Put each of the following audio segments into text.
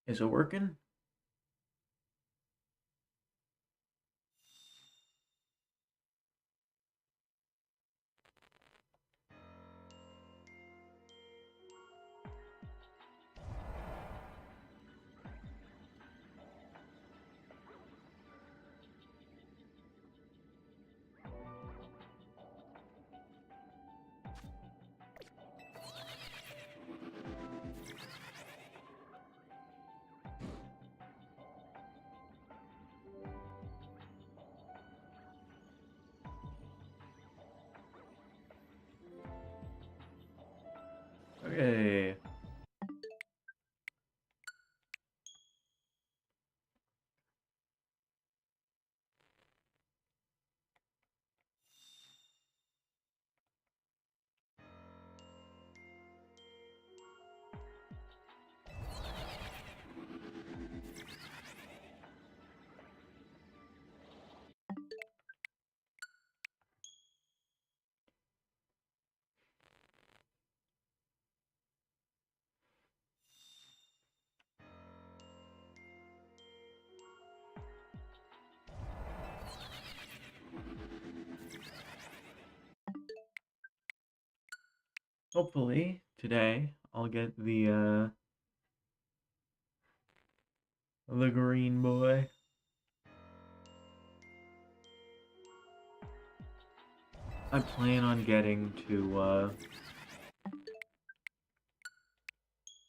Is it working? Okay. Hopefully today I'll get the green boy. I plan on getting to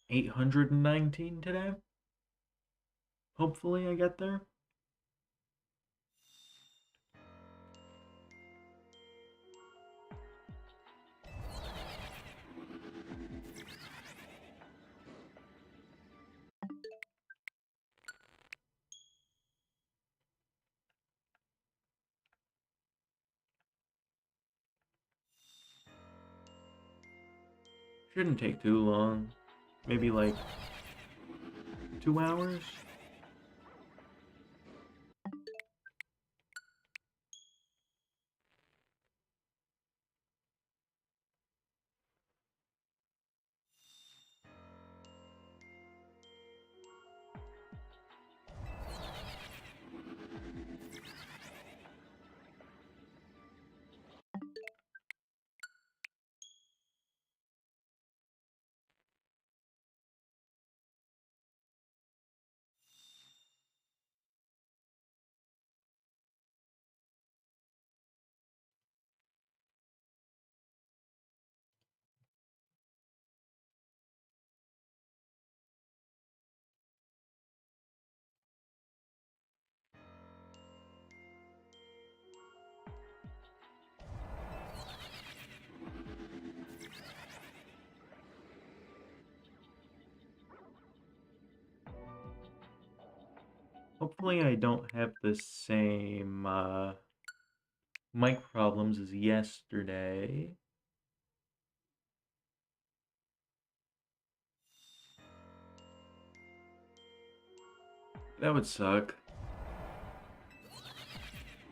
819 today. Hopefully I get there. Shouldn't take too long. Maybe like 2 hours. Hopefully I don't have the same mic problems as yesterday. That would suck.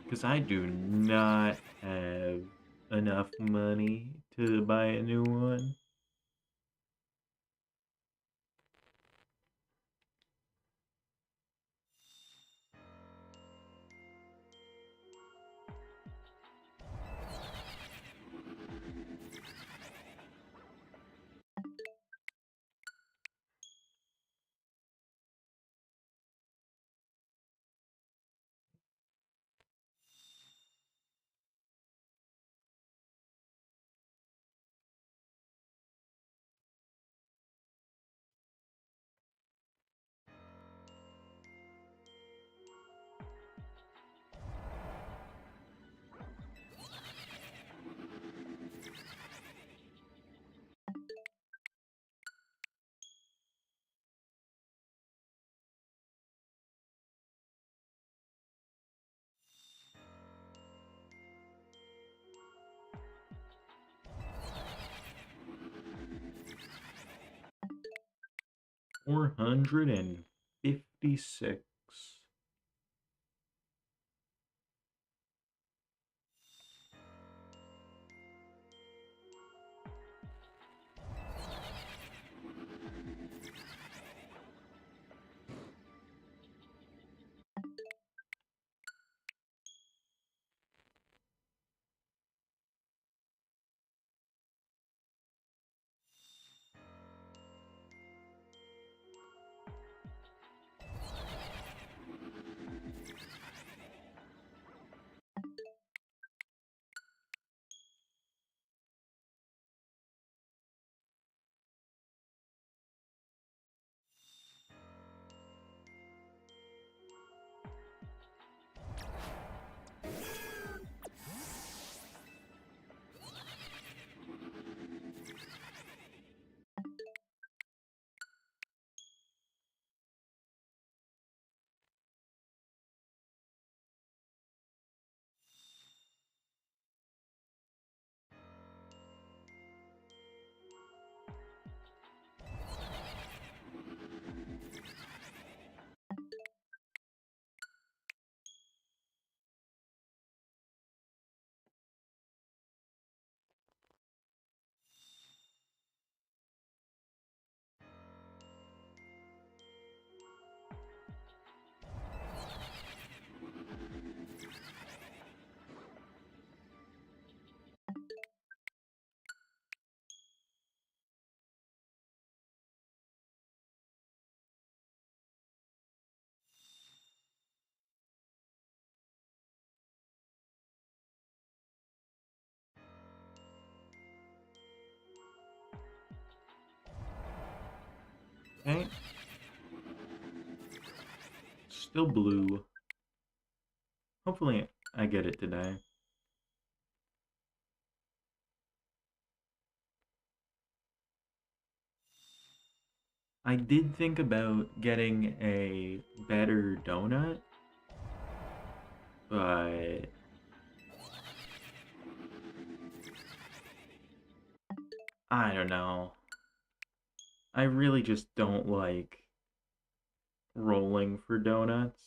Because I do not have enough money to buy a new one. $456. Okay. Still blue. Hopefully I get it today. I did think about getting a better donut, but I don't know. I really just don't like rolling for donuts.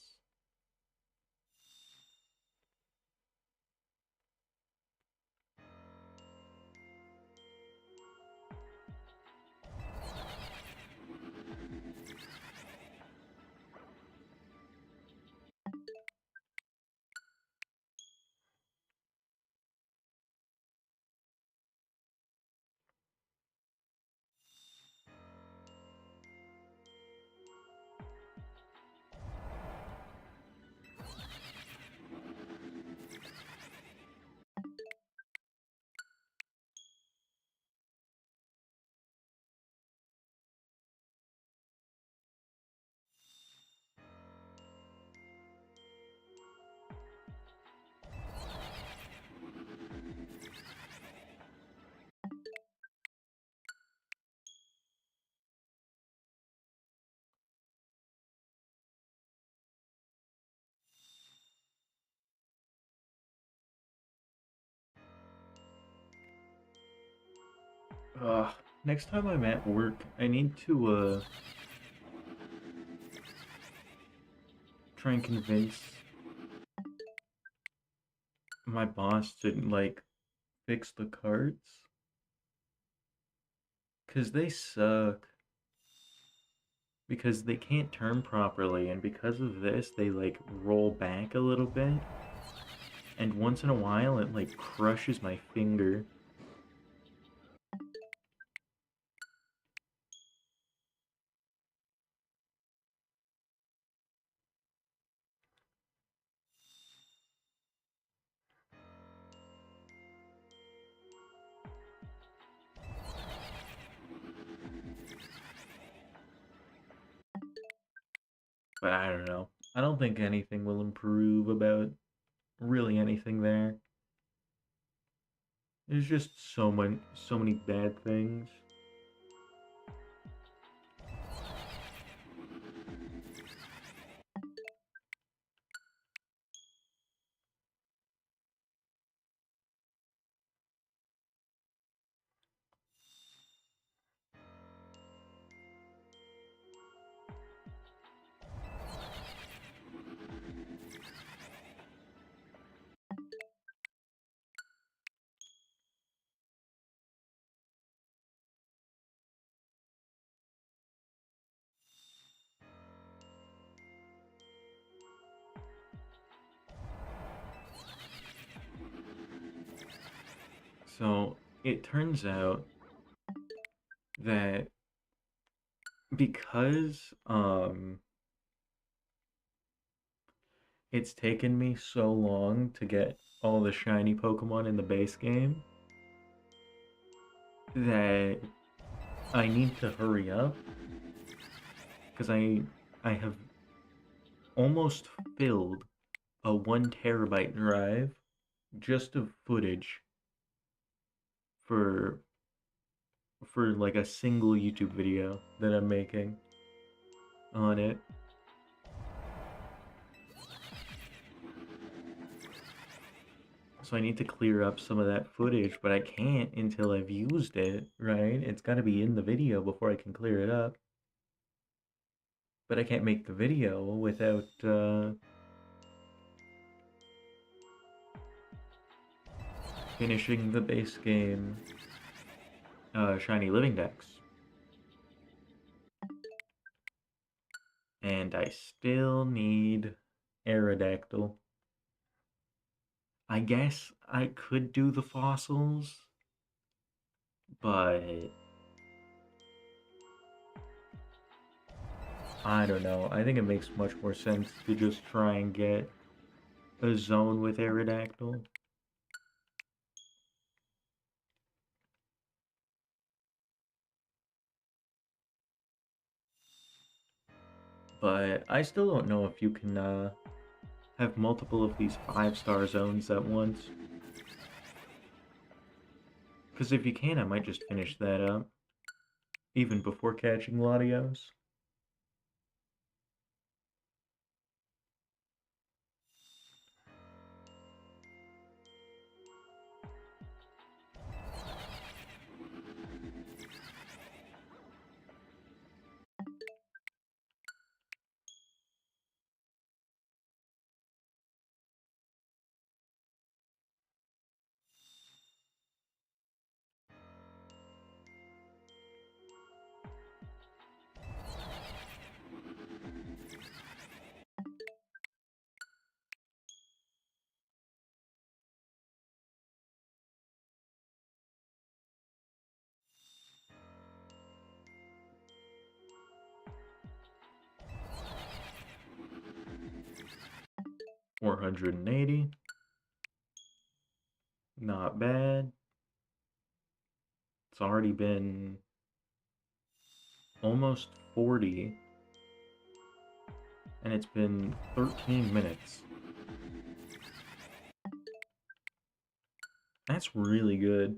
Ugh. Next time I'm at work, I need to try and convince my boss to like fix the carts, 'cause they suck. Because they can't turn properly, and because of this, they like roll back a little bit, and once in a while it like crushes my finger. But I don't know. I don't think anything will improve about really anything there. There's just so many bad things. So it turns out that because it's taken me so long to get all the shiny Pokemon in the base game, that I need to hurry up because I have almost filled a 1 terabyte drive just of footage for like a single YouTube video that I'm making on it. So I need to clear up some of that footage, but I can't until I've used it, right? It's got to be in the video before I can clear it up. But I can't make the video without finishing the base game shiny living dex. And I still need Aerodactyl. I guess I could do the fossils, but I don't know. I think it makes much more sense to just try and get a zone with Aerodactyl. But I still don't know if you can have multiple of these 5-star zones at once. Because if you can, I might just finish that up, even before catching Latios. $480. Not bad. It's already been almost 40, and it's been 13 minutes. That's really good.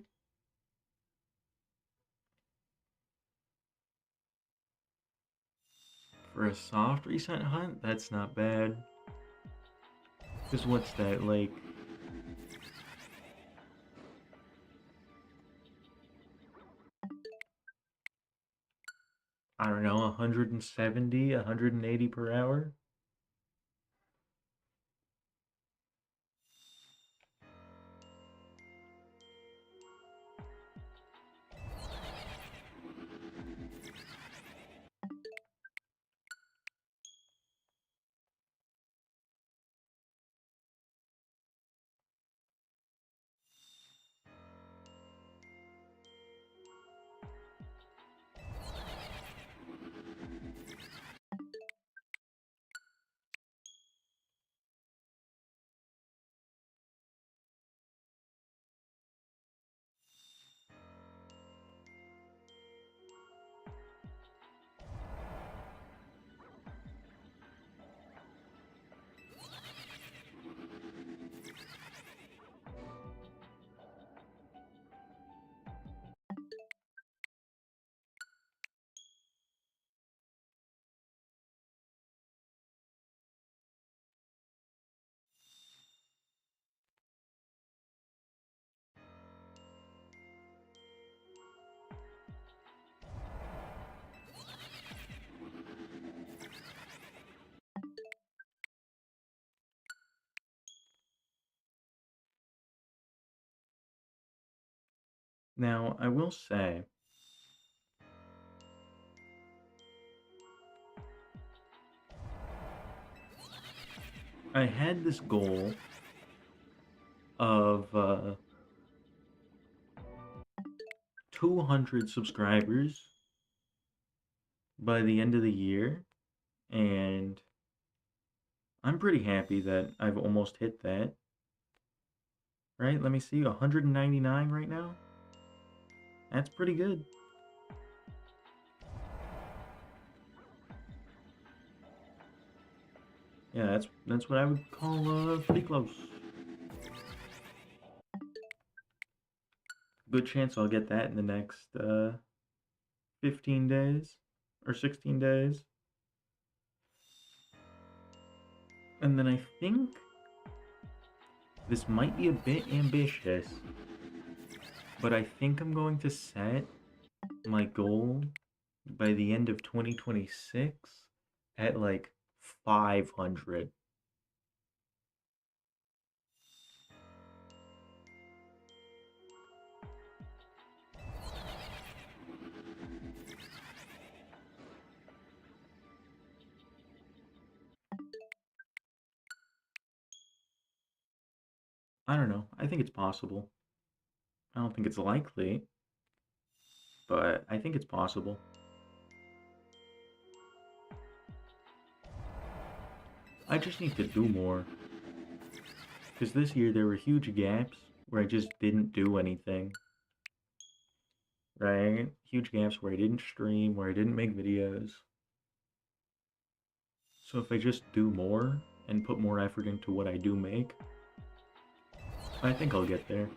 For a soft reset hunt, that's not bad. Because what's that, like... I don't know, 170, 180 per hour? Now, I will say, I had this goal of 200 subscribers by the end of the year, and I'm pretty happy that I've almost hit that. Right? Let me see, 199 right now? That's pretty good. Yeah, that's what I would call pretty close. Good chance I'll get that in the next 15 days or 16 days. And then I think this might be a bit ambitious, but I think I'm going to set my goal by the end of 2026 at like 500. I don't know. I think it's possible. I don't think it's likely, but I think it's possible. I just need to do more. Because this year there were huge gaps where I just didn't do anything. Right? Huge gaps where I didn't stream, where I didn't make videos. So if I just do more and put more effort into what I do make, I think I'll get there.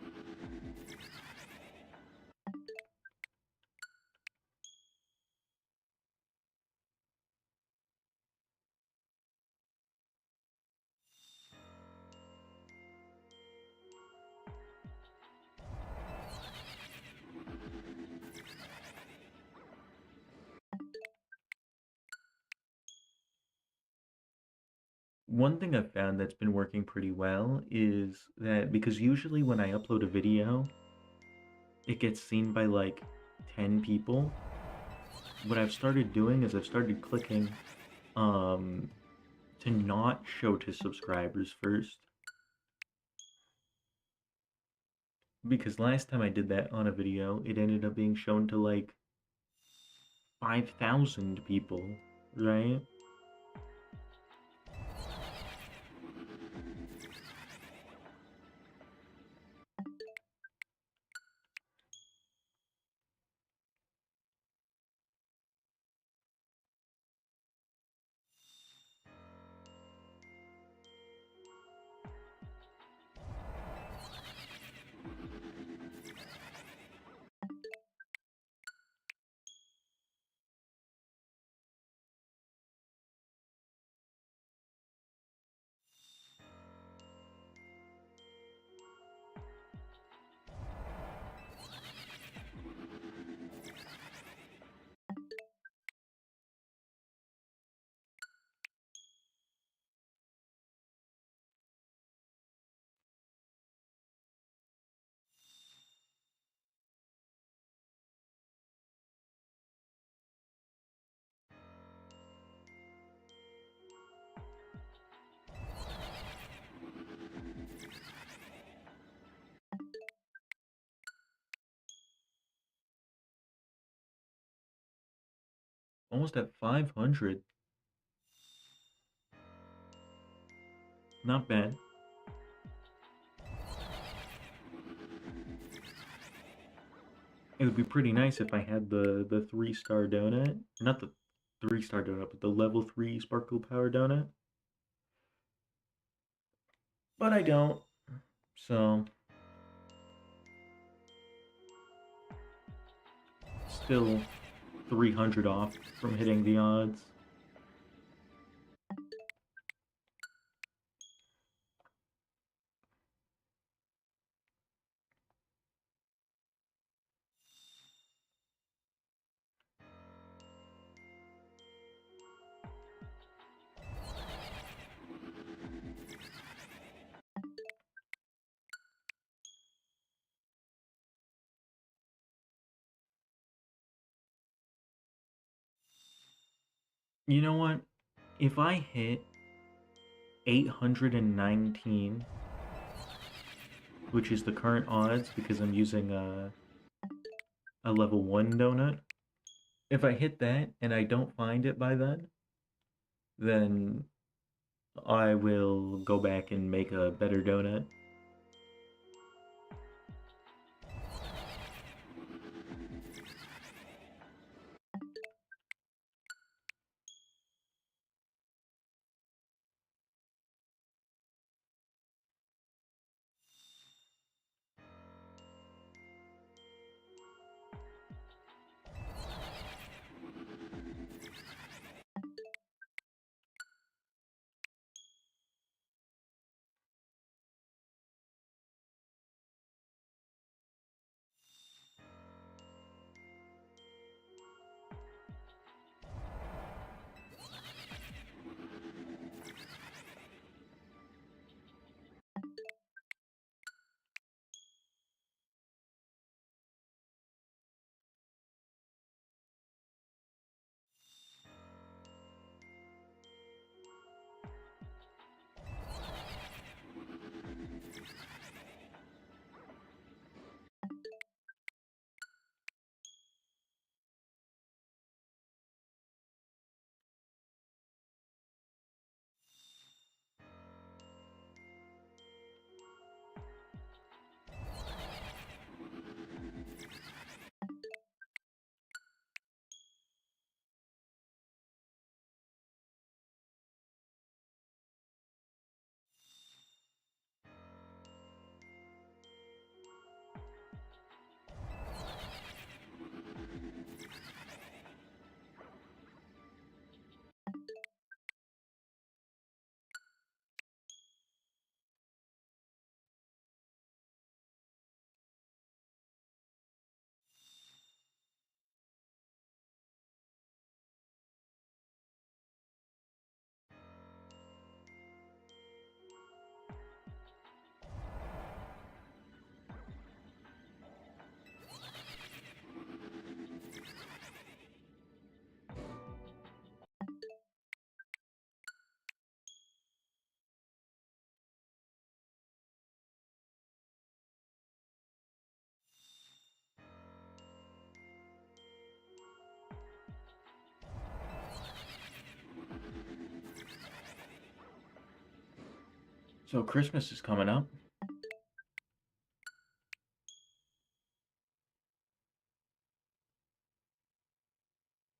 One thing I've found that's been working pretty well is that because usually when I upload a video, it gets seen by like 10 people. What I've started doing is I've started clicking um to not show to subscribers first. Because last time I did that on a video, it ended up being shown to like 5,000 people, right? Almost at 500. Not bad. It would be pretty nice if I had the 3-star donut. Not the 3-star donut, but the level 3 Sparkle Power donut. But I don't. So, still 300 off from hitting the odds. You know what? If I hit 819, which is the current odds because I'm using a level 1 donut, if I hit that and I don't find it by then I will go back and make a better donut. So Christmas is coming up.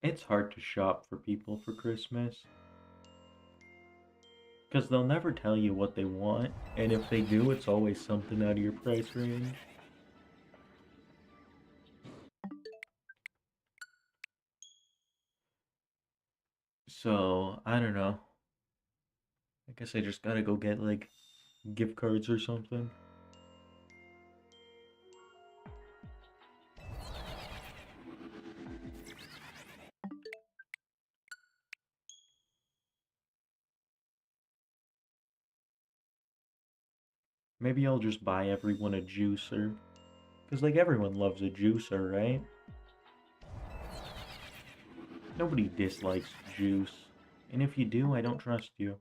It's hard to shop for people for Christmas because they'll never tell you what they want, and if they do, it's always something out of your price range. So, I don't know. I guess I just gotta go get like gift cards or something. Maybe I'll just buy everyone a juicer. Because, like, everyone loves a juicer, right? Nobody dislikes juice. And if you do, I don't trust you.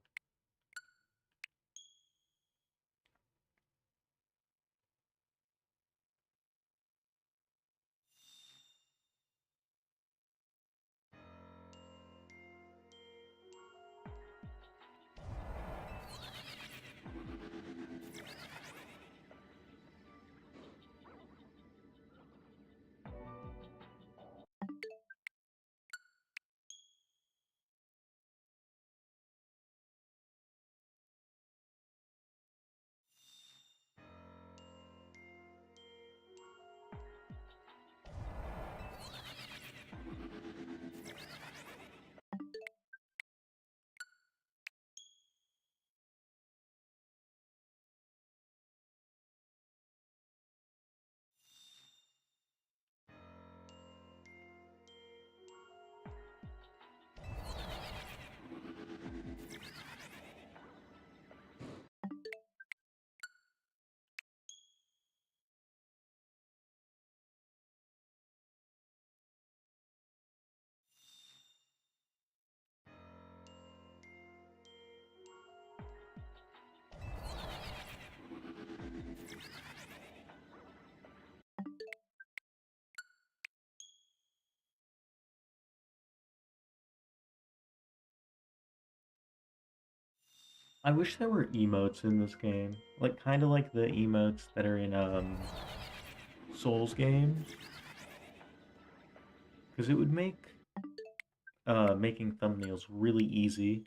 I wish there were emotes in this game. Like, kind of like the emotes that are in, Souls games. Because it would make, making thumbnails really easy.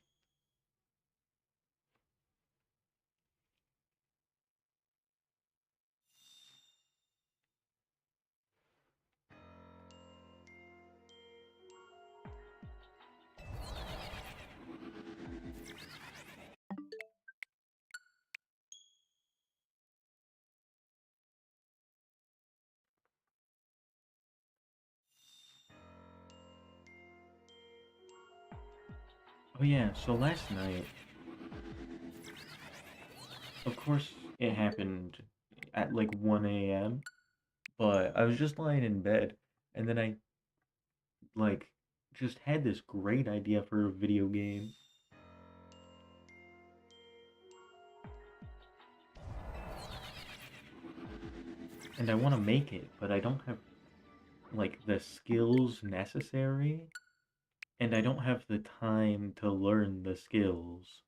Oh yeah, so last night, of course, it happened at like 1 a.m., but I was just lying in bed, and then I, like, just had this great idea for a video game. And I want to make it, but I don't have, like, the skills necessary, and I don't have the time to learn the skills.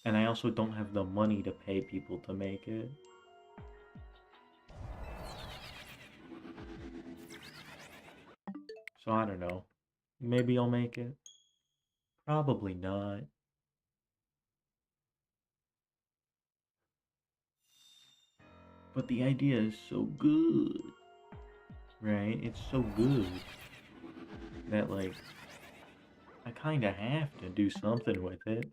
And I also don't have the money to pay people to make it. So I don't know. Maybe I'll make it. Probably not. But the idea is so good, right? It's so good that, like, I kinda have to do something with it.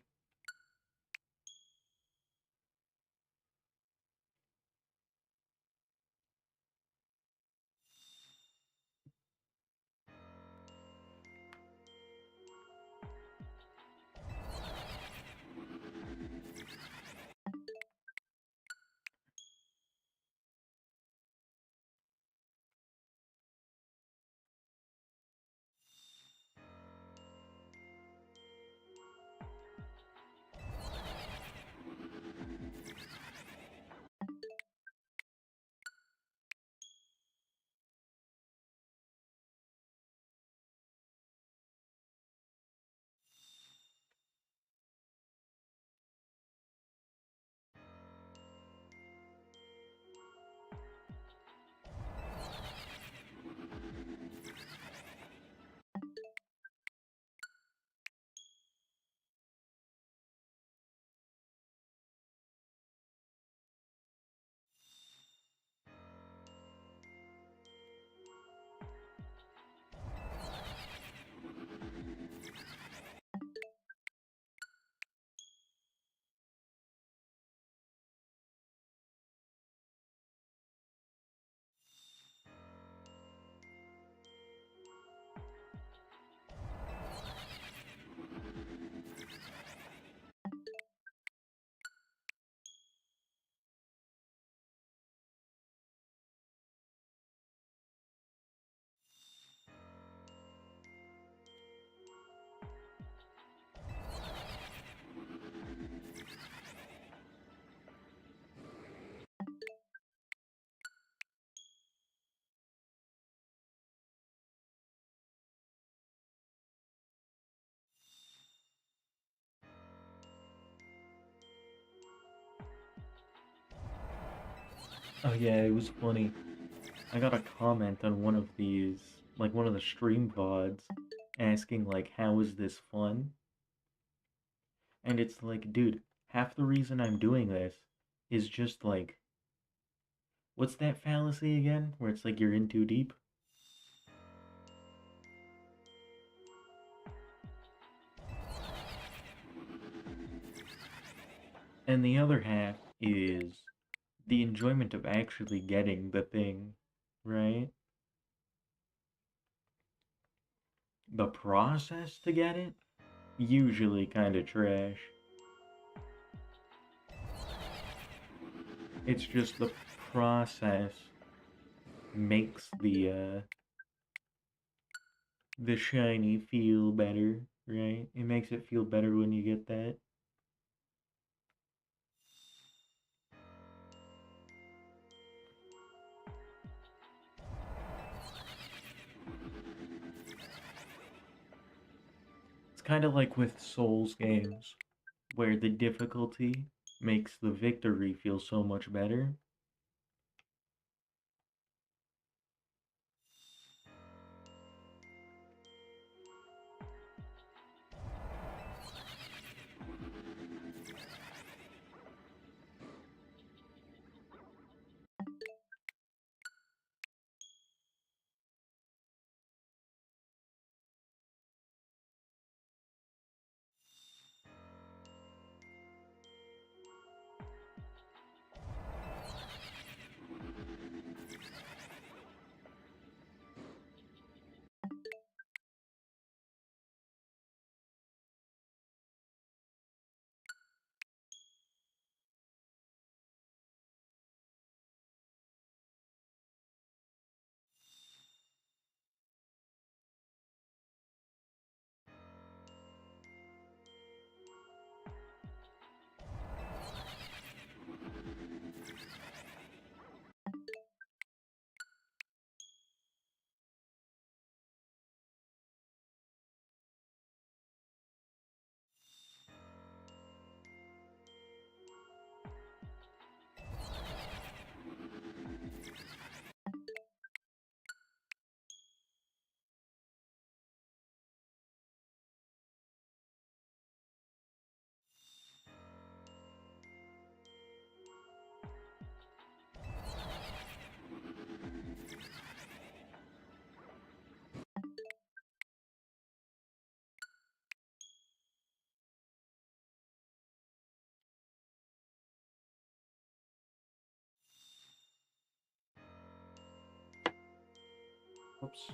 Oh yeah, it was funny. I got a comment on one of these, like one of the stream pods, asking like, "How is this fun?" And it's like, dude, half the reason I'm doing this is just like, what's that fallacy again? Where it's like you're in too deep? And the other half is the enjoyment of actually getting the thing, right? The process to get it, usually kind of trash. It's just the process makes the shiny feel better, right? It makes it feel better when you get that. It's kind of like with Souls games, where the difficulty makes the victory feel so much better. Oops.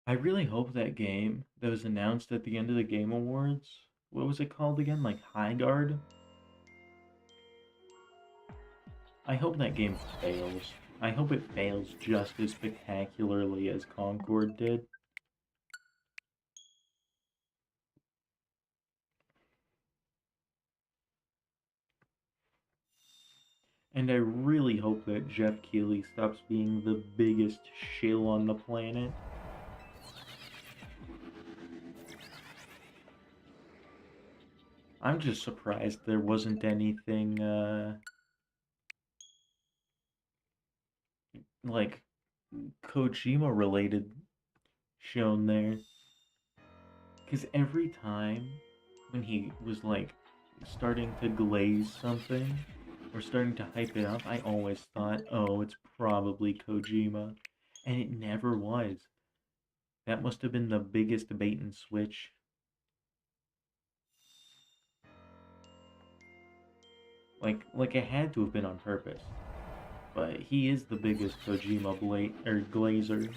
I really hope that game that was announced at the end of the Game Awards, what was it called again? Like High Guard? I hope that game fails. I hope it fails just as spectacularly as Concord did. And I really hope that Jeff Keighley stops being the biggest shill on the planet. I'm just surprised there wasn't anything like Kojima related shown there. Because every time when he was like starting to glaze something or starting to hype it up, I always thought, oh, it's probably Kojima. And it never was. That must have been the biggest bait and switch. Like it had to have been on purpose. But he is the biggest Kojima blade or glazer.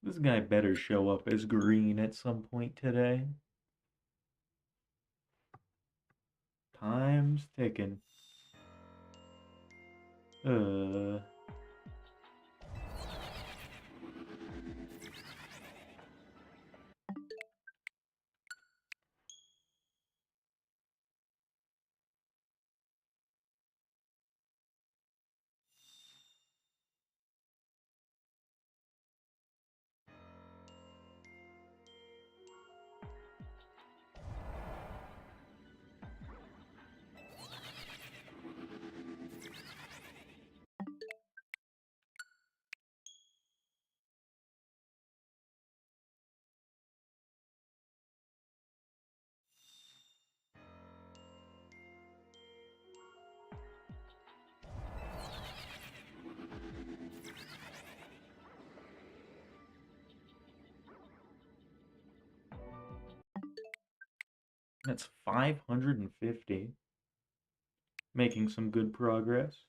This guy better show up as green at some point today. Time's ticking. Uh, that's 550. Making some good progress.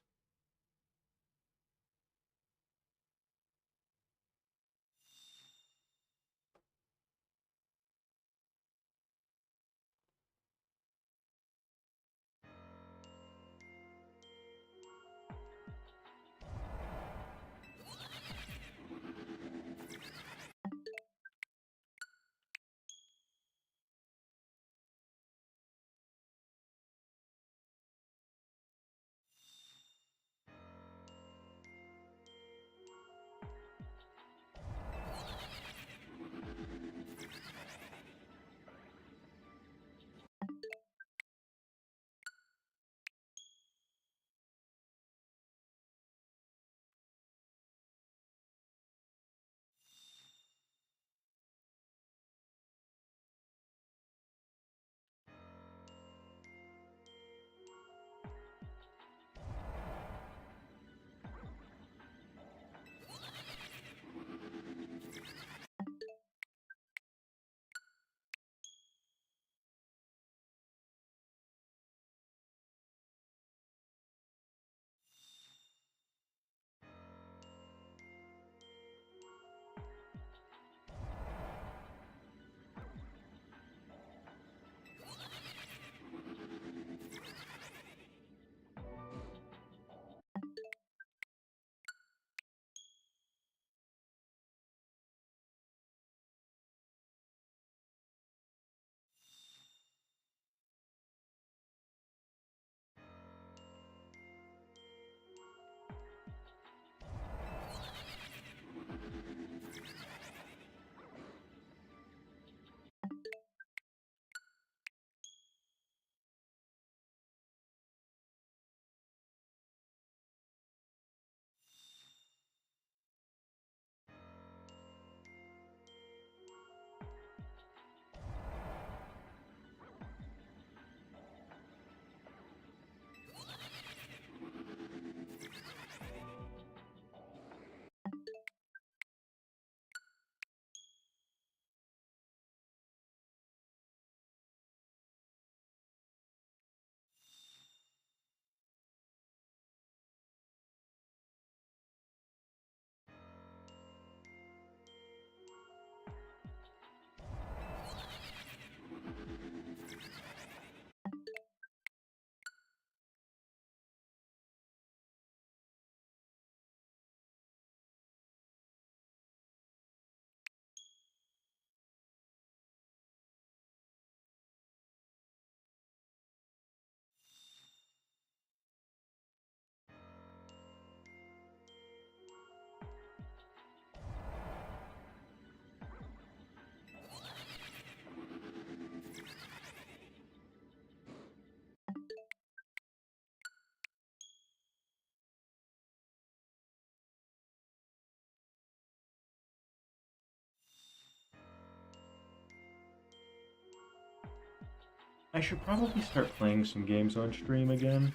I should probably start playing some games on stream again.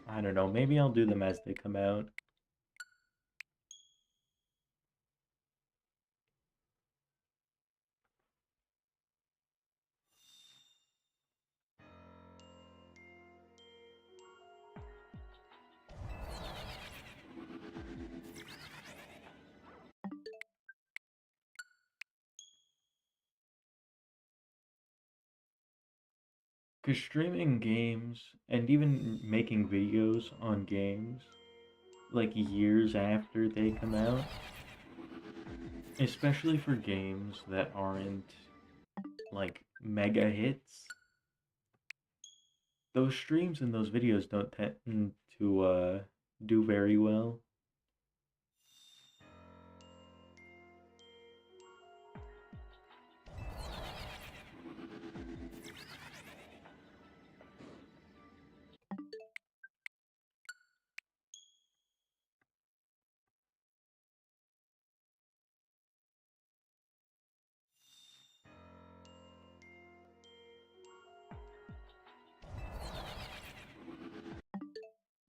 I don't know, maybe I'll do them as they come out. Because streaming games and even making videos on games, like years after they come out, especially for games that aren't like mega hits, those streams and those videos don't tend to do very well.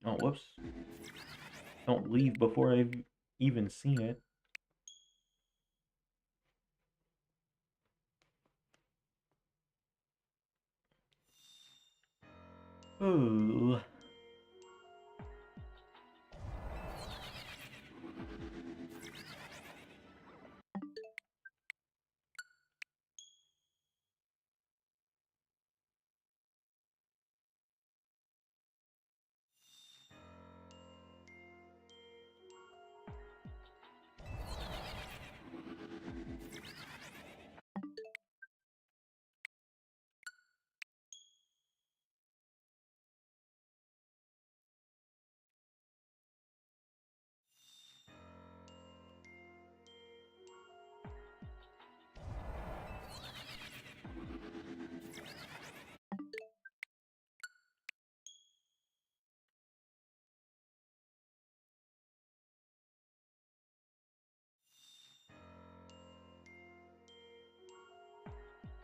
Oh, whoops. Don't leave before I've even seen it. Ooh.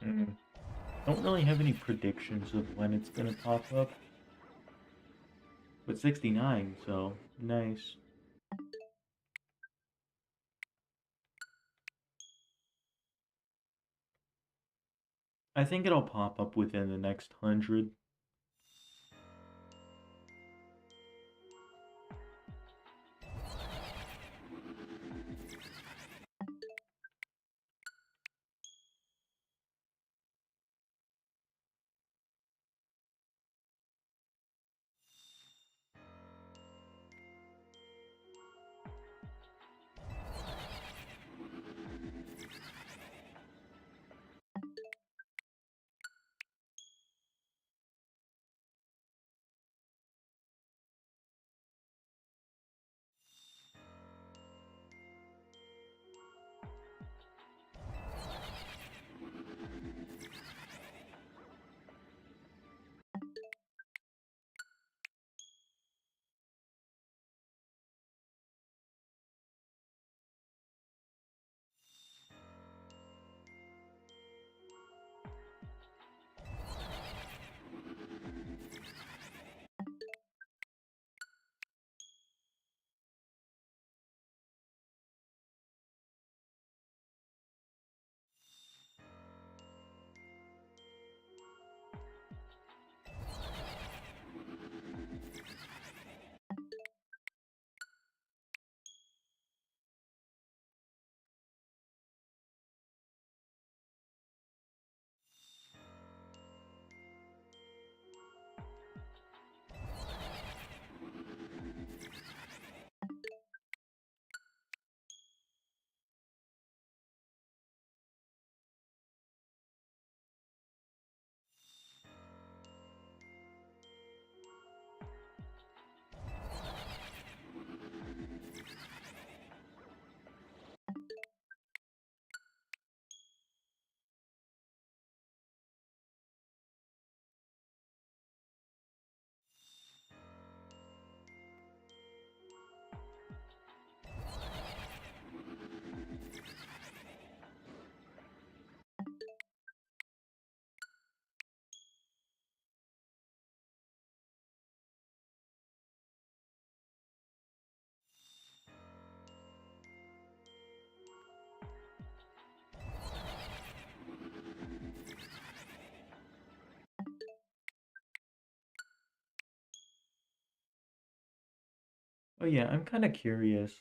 Mm. Don't really have any predictions of when it's gonna pop up. But 69, so nice. I think it'll pop up within the next 100. Oh yeah, I'm kind of curious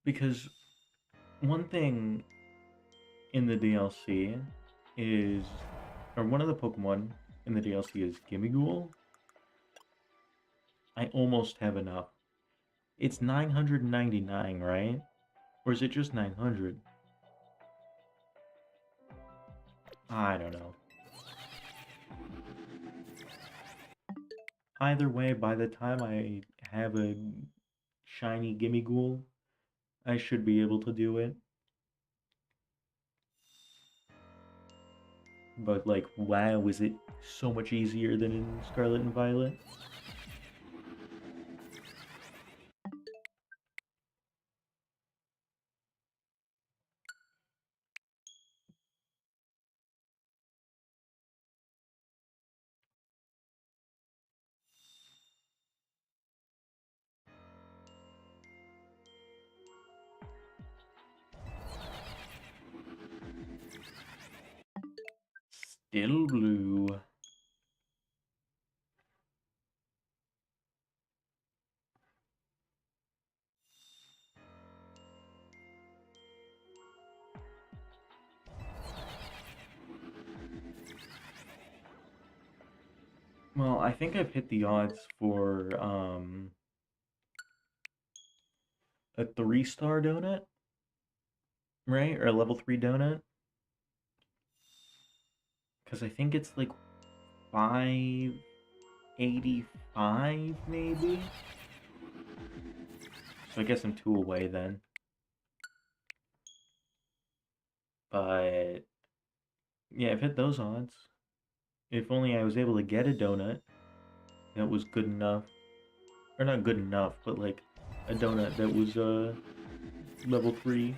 because one thing in the DLC is, or one of the Pokemon in the DLC is Gimmighoul. I almost have enough. It's 999, right? Or is it just 900? I don't know. Either way, by the time I have a shiny Gimmighoul, I should be able to do it. But like, wow, is it so much easier than in Scarlet and Violet? Still blue. Well, I think I've hit the odds for a 3-star donut, right? Or a level 3 donut. Because I think it's like 585 maybe? So I guess I'm 2 away then. But yeah, I've hit those odds. If only I was able to get a donut that was good enough. Or not good enough, but like a donut that was level 3.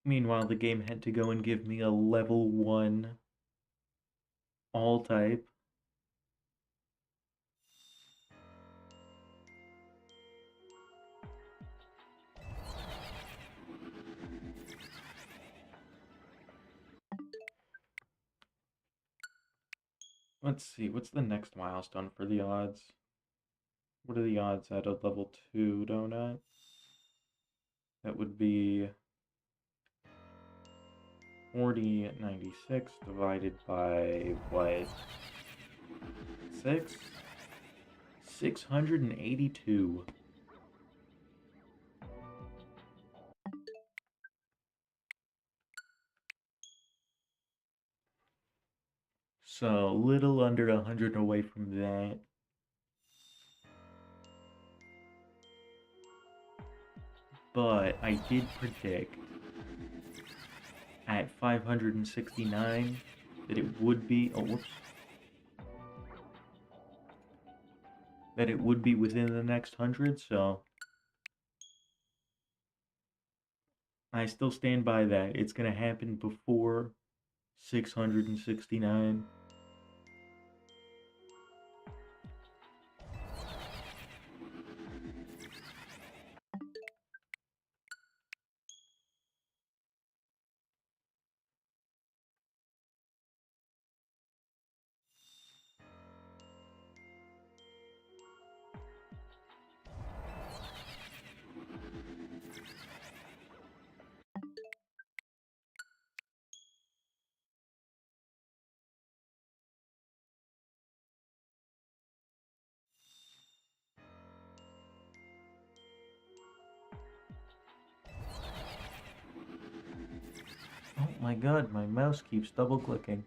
Meanwhile, the game had to go and give me a level 1 all type. Let's see, what's the next milestone for the odds? What are the odds at a level 2 donut? That would be 4096 divided by what? 6? 682. So, little under 100 away from that. But I did predict at 569 that it would be, oh, whoops, that it would be within the next 100, so I still stand by that. It's going to happen before 669. Oh my god, my mouse keeps double clicking.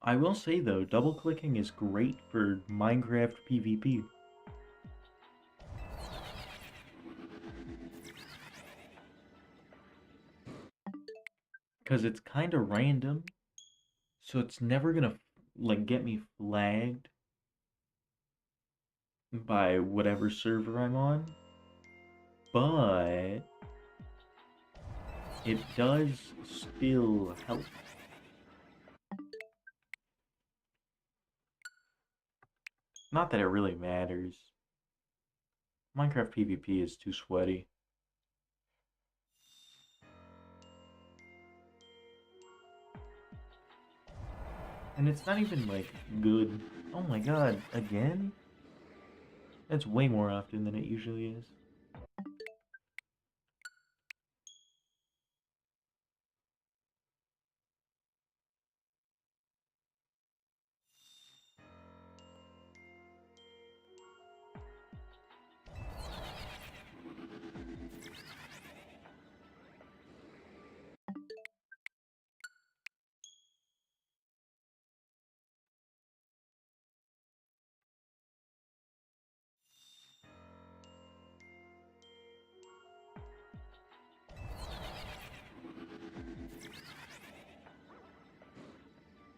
I will say though, double clicking is great for Minecraft PvP. Because it's kind of random, so it's never gonna like get me flagged by whatever server I'm on. But it does still help. Not that it really matters. Minecraft PvP is too sweaty. And it's not even, like, good. Oh my god, again? That's way more often than it usually is.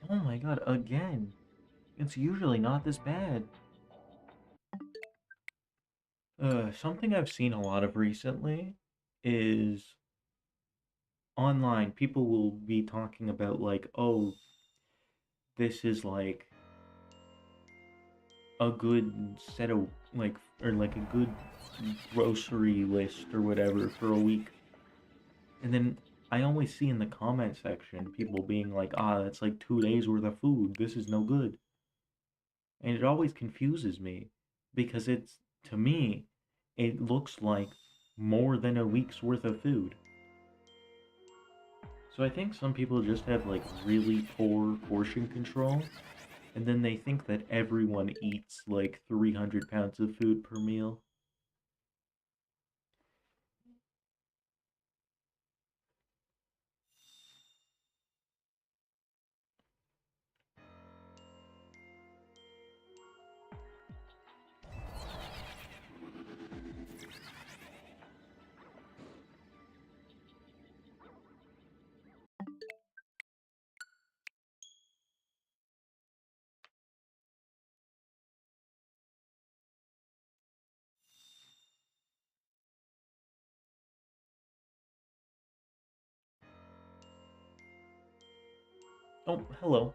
Oh my god, again. It's usually not this bad. Something I've seen a lot of recently is online people will be talking about like, oh, this is like a good set of like or like a good grocery list or whatever for a week. And then I always see in the comment section people being like, ah, that's like 2 days worth of food. This is no good. And it always confuses me because it's, to me, it looks like more than a week's worth of food. So I think some people just have like really poor portion control, and then they think that everyone eats like 300 pounds of food per meal. Oh, hello.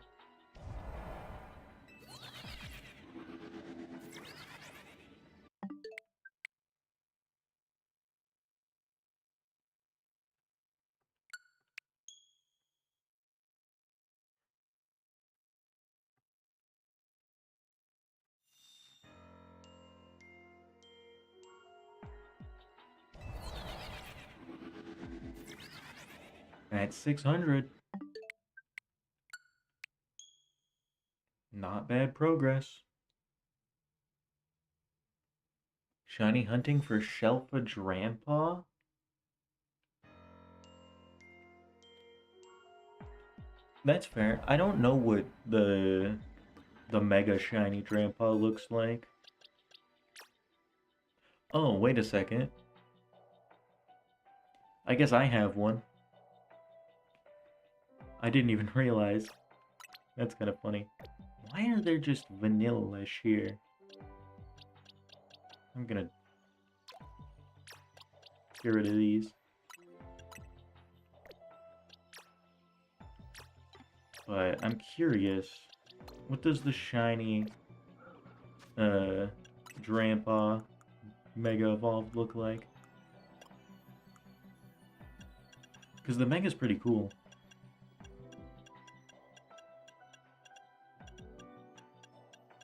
At 600. Not bad progress. Shiny hunting for Shelfa Drampa? That's fair. I don't know what the mega shiny Drampa looks like. Oh, wait a second. I guess I have one. I didn't even realize. That's kind of funny. Why are there just vanilla-ish here? I'm gonna get rid of these. But I'm curious, what does the shiny Drampa Mega Evolved look like? Because the Mega's pretty cool.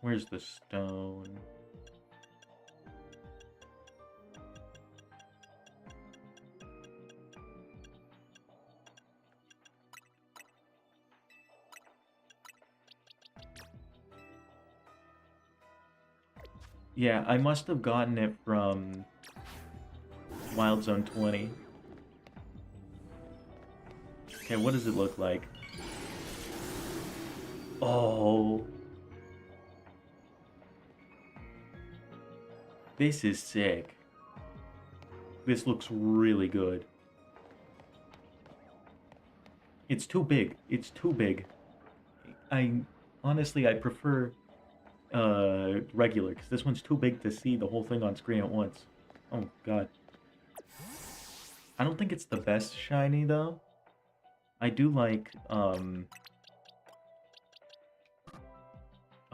Where's the stone? Yeah, I must have gotten it from Wild Zone 20. Okay, what does it look like? Oh. This is sick. This looks really good. It's too big. It's too big. Honestly, I prefer regular, because this one's too big to see the whole thing on screen at once. Oh god. I don't think it's the best shiny though. I do like oh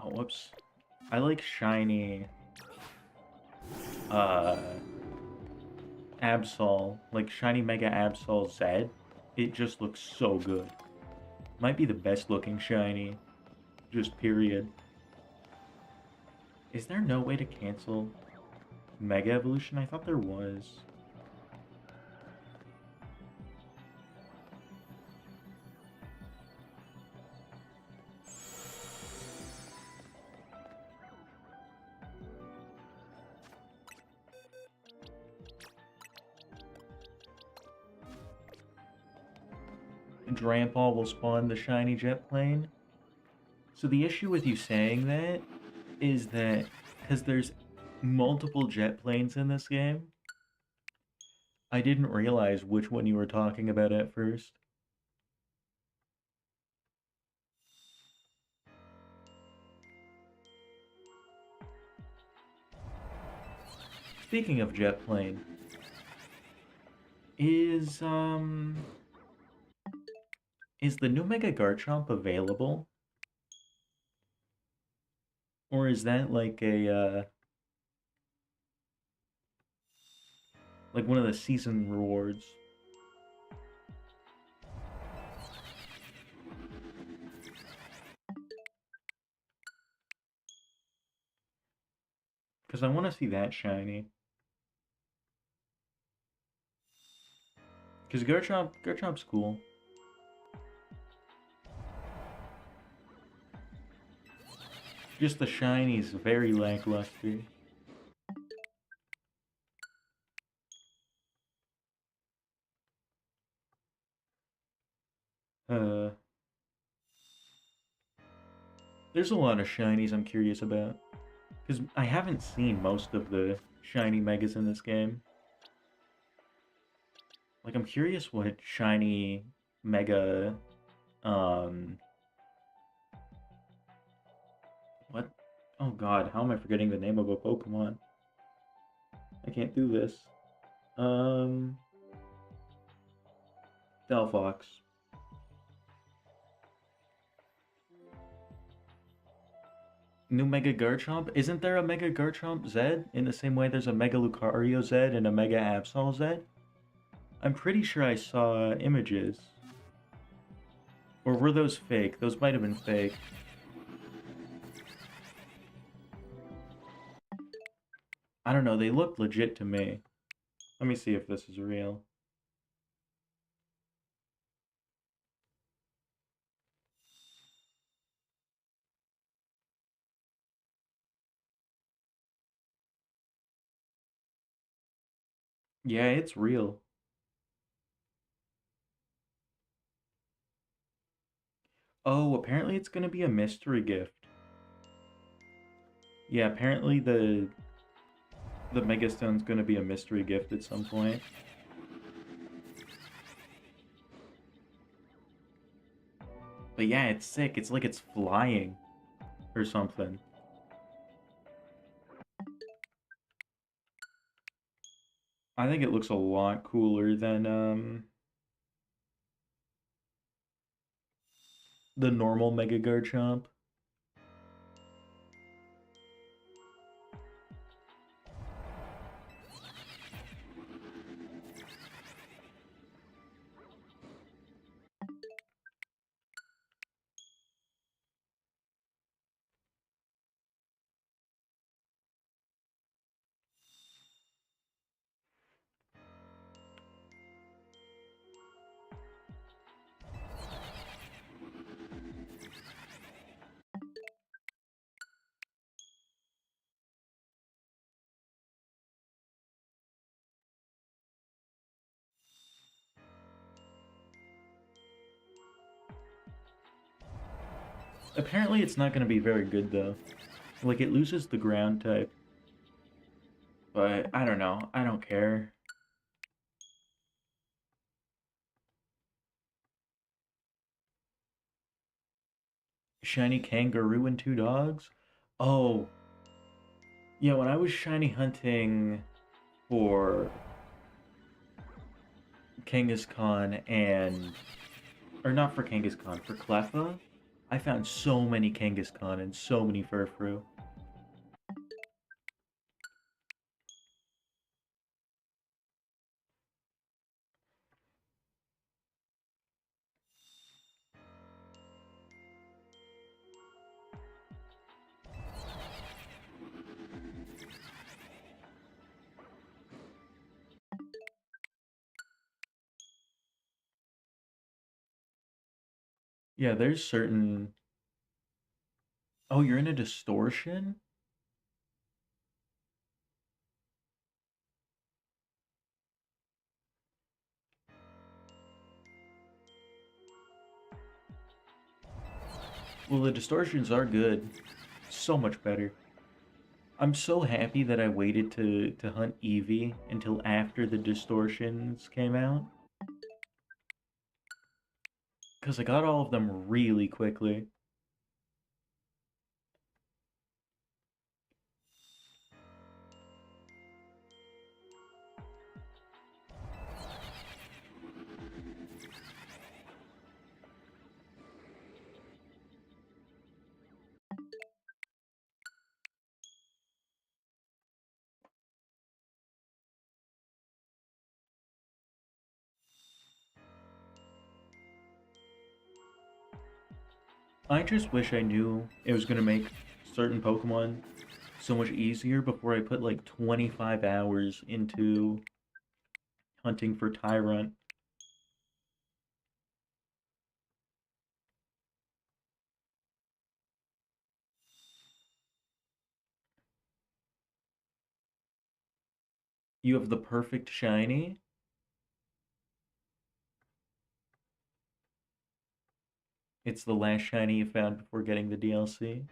whoops. I like shiny uh Absol, like shiny Mega Absol Z. It just looks so good. Might be the best looking shiny. Just period. Is there no way to cancel Mega Evolution? I thought there was. Drampall will spawn the shiny jet plane. So the issue with you saying that is that because there's multiple jet planes in this game, I didn't realize which one you were talking about at first. Speaking of jet plane, is is the new Mega Garchomp available? Or is that like one of the season rewards? Because I want to see that shiny. Because Garchomp's cool. Just the shiny's very lackluster. Uh, there's a lot of shinies I'm curious about. Because I haven't seen most of the shiny megas in this game. Like, I'm curious what shiny mega, um, what? Oh god, how am I forgetting the name of a Pokemon? I can't do this. Um, Delphox. New Mega Garchomp? Isn't there a Mega Garchomp Z? In the same way there's a Mega Lucario Z and a Mega Absol Z? I'm pretty sure I saw images. Or were those fake? Those might have been fake. I don't know, they look legit to me. Let me see if this is real. Yeah, it's real. Oh, apparently it's gonna be a mystery gift. Yeah, apparently the Mega Stone's gonna be a mystery gift at some point. But yeah, it's sick. It's like it's flying or something. I think it looks a lot cooler than the normal Mega Garchomp. Apparently it's not going to be very good though. Like it loses the ground type. But I don't know. I don't care. Shiny kangaroo and two dogs? Oh, yeah, when I was shiny hunting for Kangaskhan and or not for Kangaskhan, for Cleffa, I found so many Kangaskhan and so many Furfrou. Yeah, there's certain. Oh, you're in a distortion? Well, the distortions are good. So much better. I'm so happy that I waited to hunt Eevee until after the distortions came out, because I got all of them really quickly. I just wish I knew it was gonna make certain Pokemon so much easier before I put like 25 hours into hunting for Tyrant. You have the perfect shiny. It's the last shiny you found before getting the DLC.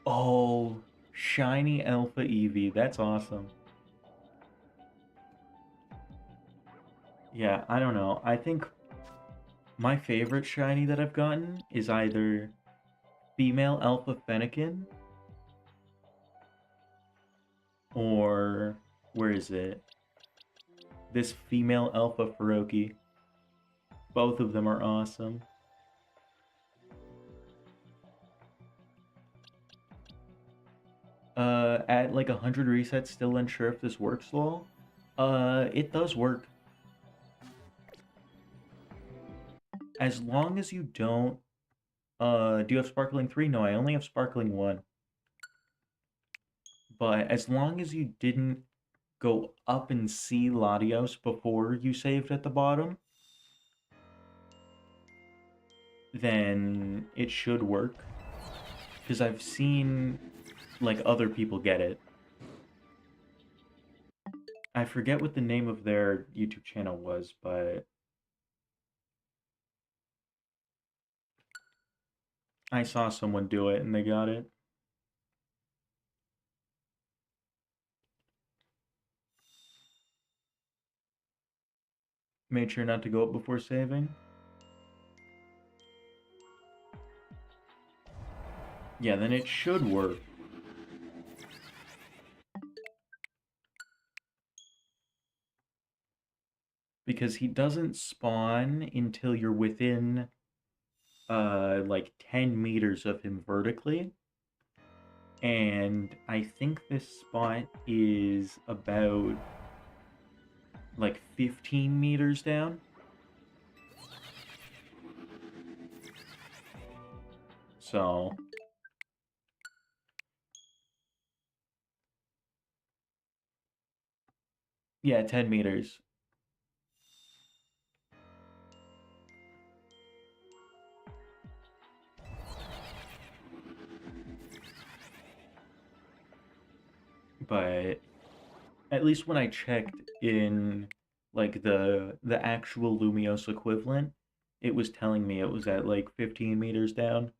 Oh, shiny Alpha Eevee. That's awesome. Yeah, I don't know. I think my favorite shiny that I've gotten is either female Alpha Fennekin or where is it? This female Alpha Feroki. Both of them are awesome. At like 100 resets, still unsure if this works, lol. It does work. As long as you don't, do you have Sparkling 3? No, I only have Sparkling 1. But as long as you didn't go up and see Latios before you saved at the bottom, then it should work. Because I've seen, like, other people get it. I forget what the name of their YouTube channel was, but I saw someone do it and they got it. Made sure not to go up before saving. Yeah, then it should work. Because he doesn't spawn until you're within like 10 meters of him vertically. And I think this spot is about like 15 meters down. So yeah, 10 meters. But at least when I checked in like the actual Lumios equivalent, it was telling me it was at like 15 meters down.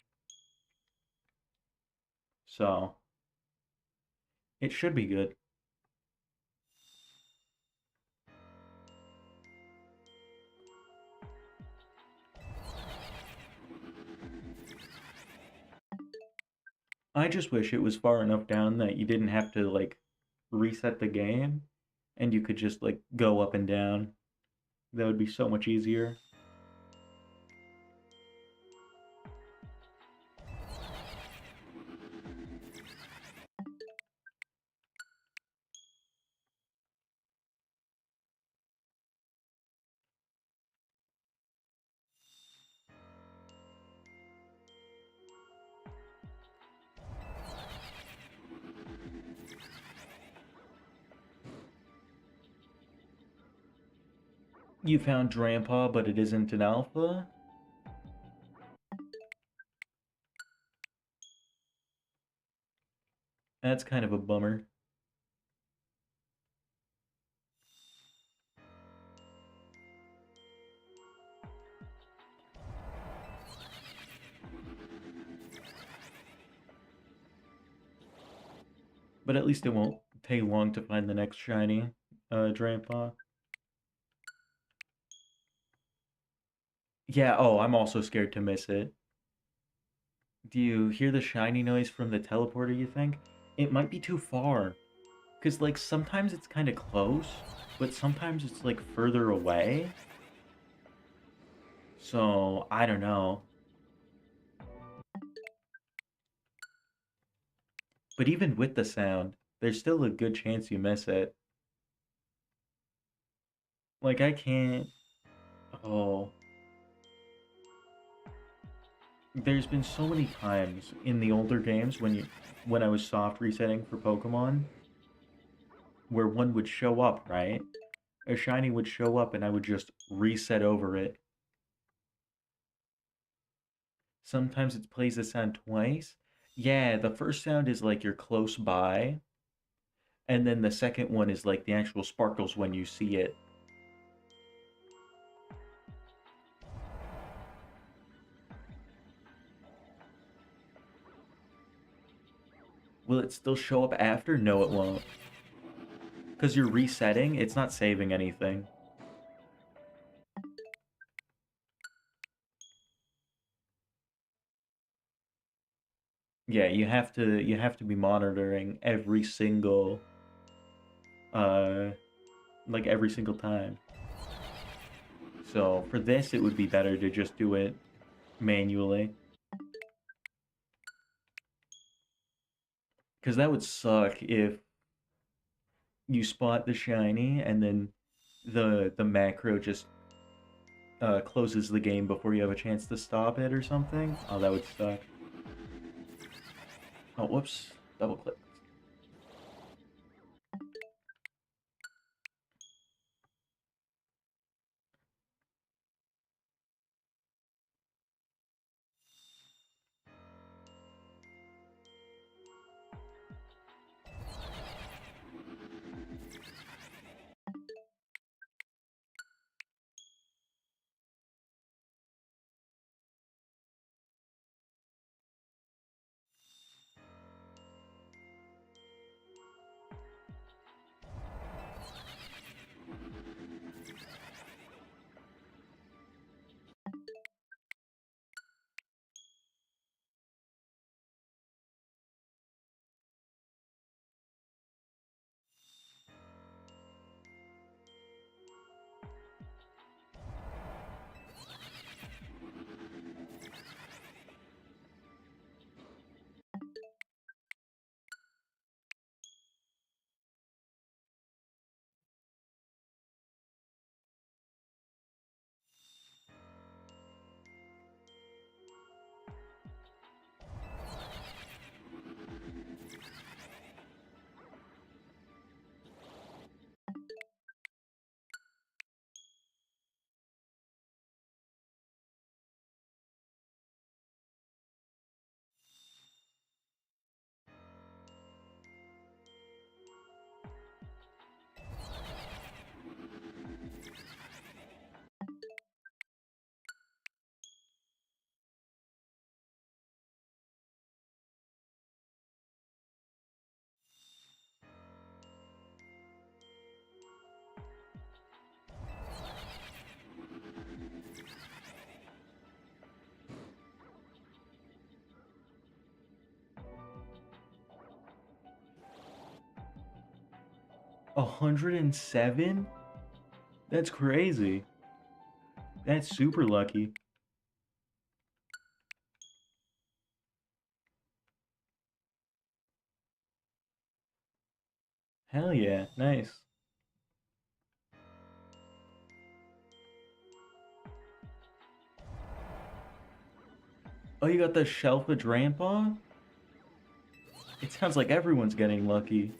So it should be good. I just wish it was far enough down that you didn't have to like reset the game and you could just like go up and down. That would be so much easier. You found Grandpa, but it isn't an alpha? That's kind of a bummer. But at least it won't take long to find the next shiny Grandpa. Yeah, oh, I'm also scared to miss it. Do you hear the shiny noise from the teleporter, you think? It might be too far. Because, like, sometimes it's kind of close, but sometimes it's, like, further away. So, I don't know. But even with the sound, there's still a good chance you miss it. Like, I can't... Oh... There's been so many times in the older games when I was soft resetting for Pokemon, where one would show up, right? A shiny would show up and I would just reset over it. Sometimes it plays the sound twice. Yeah, the first sound is like you're close by, and then the second one is like the actual sparkles when you see it. Will it still show up after? No, it won't. Because you're resetting, it's not saving anything. Yeah, you have to be monitoring every single uh like every single time. So for this, it would be better to just do it manually. Because that would suck if you spot the shiny and then the macro just closes the game before you have a chance to stop it or something. Oh, that would suck. Oh, whoops. Double click. 107? That's crazy. That's super lucky. Hell yeah. Nice. Oh, you got the Shelf of Drampa? It sounds like everyone's getting lucky.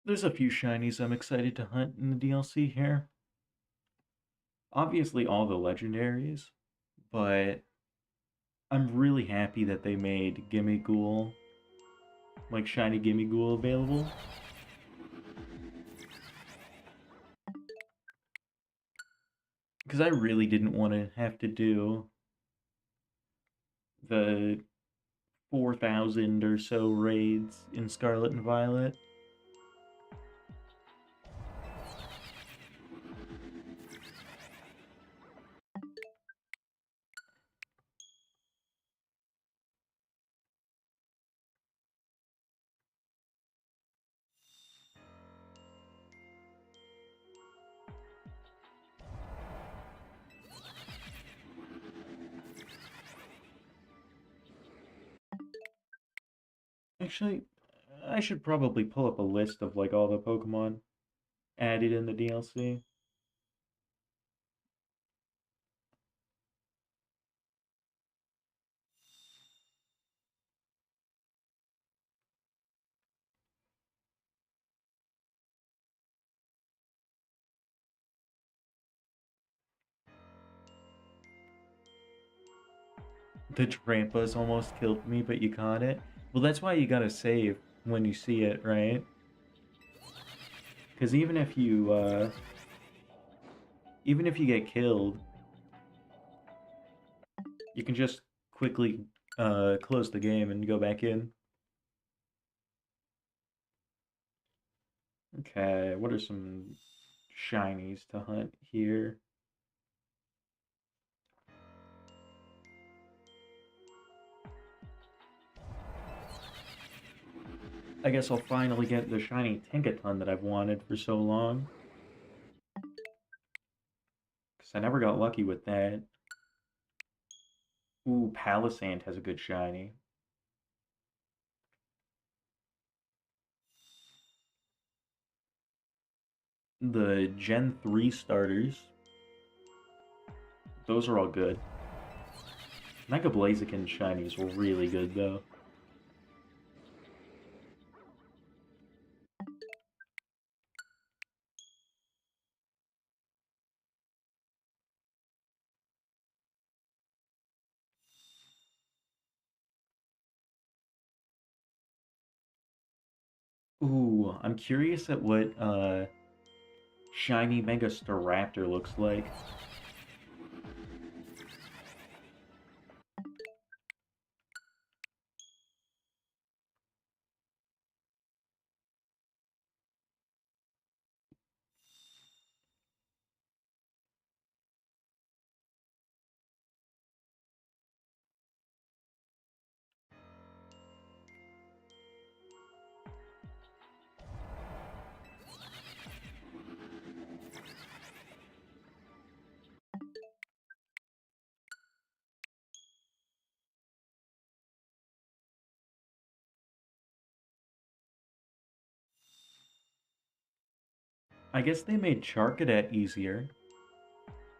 There's a few shinies I'm excited to hunt in the DLC here. Obviously, all the legendaries, but I'm really happy that they made Gimme Ghoul, like shiny Gimme Ghoul, available. Because I really didn't want to have to do the 4,000 or so raids in Scarlet and Violet. Actually, I should probably pull up a list of like all the Pokemon added in the DLC. The Trampas almost killed me, but you caught it. Well, that's why you gotta save when you see it, right? Because even if you get killed, you can just quickly close the game and go back in. Okay, what are some shinies to hunt here? I guess I'll finally get the shiny Tinkaton that I've wanted for so long. Because I never got lucky with that. Ooh, Palisand has a good shiny. The Gen 3 starters, those are all good. Mega Blaziken shinies were really good, though. Ooh, I'm curious at what shiny Mega Staraptor looks like. I guess they made Charcadet easier,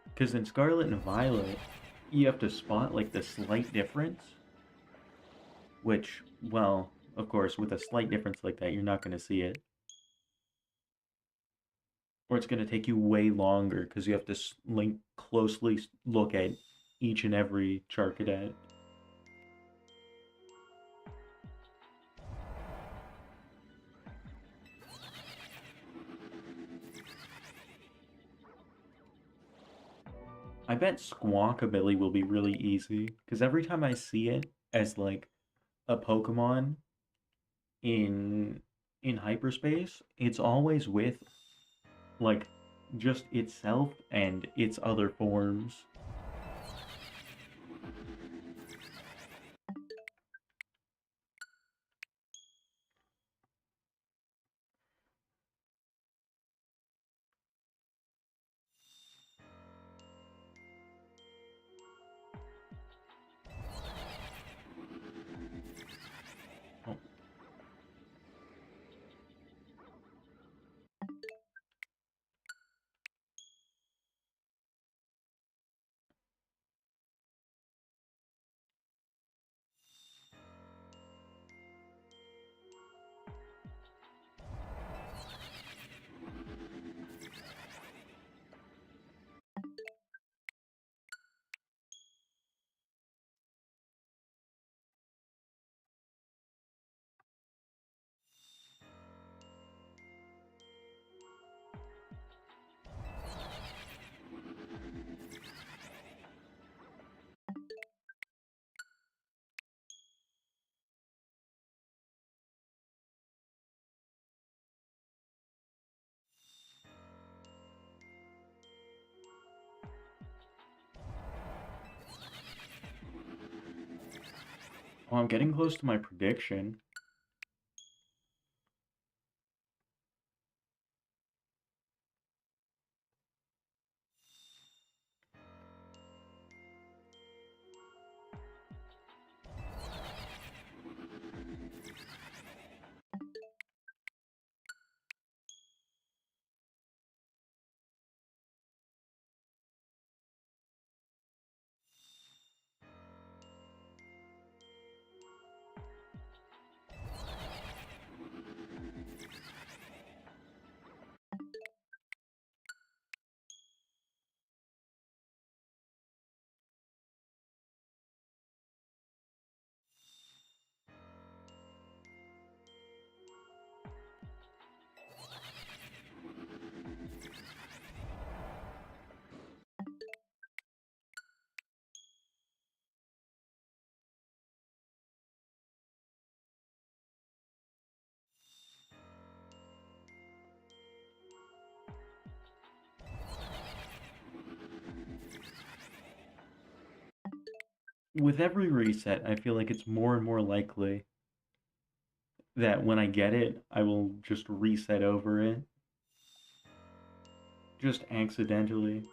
because in Scarlet and Violet, you have to spot like the slight difference, which, well, of course, with a slight difference like that, you're not going to see it. Or it's going to take you way longer because you have to like closely look at each and every Charcadet. I bet Squawkabilly will be really easy because every time I see it as like a Pokemon in hyperspace, it's always with like just itself and its other forms. Oh, Well, I'm getting close to my prediction. With every reset, I feel like it's more and more likely that when I get it, I will just reset over it. Just accidentally.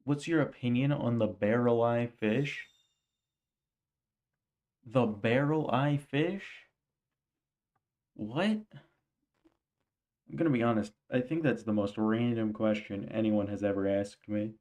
What's your opinion on the barrel eye fish? The barrel eye fish? What? I'm gonna be honest, I think that's the most random question anyone has ever asked me.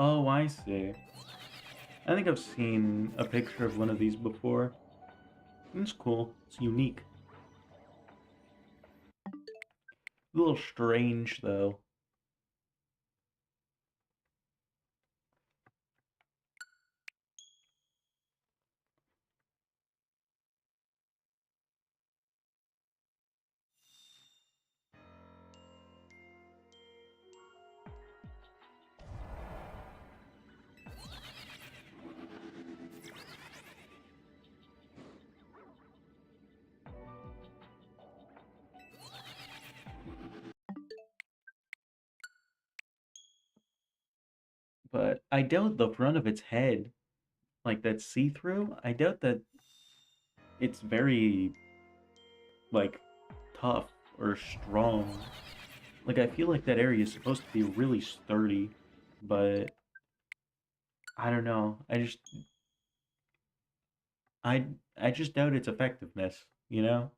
Oh, I see. I think I've seen a picture of one of these before. It's cool. It's unique. A little strange, though. But I doubt the front of its head, like that's see-through, I doubt that it's very, like, tough or strong. Like, I feel like that area is supposed to be really sturdy, but I don't know. I I just doubt its effectiveness, you know?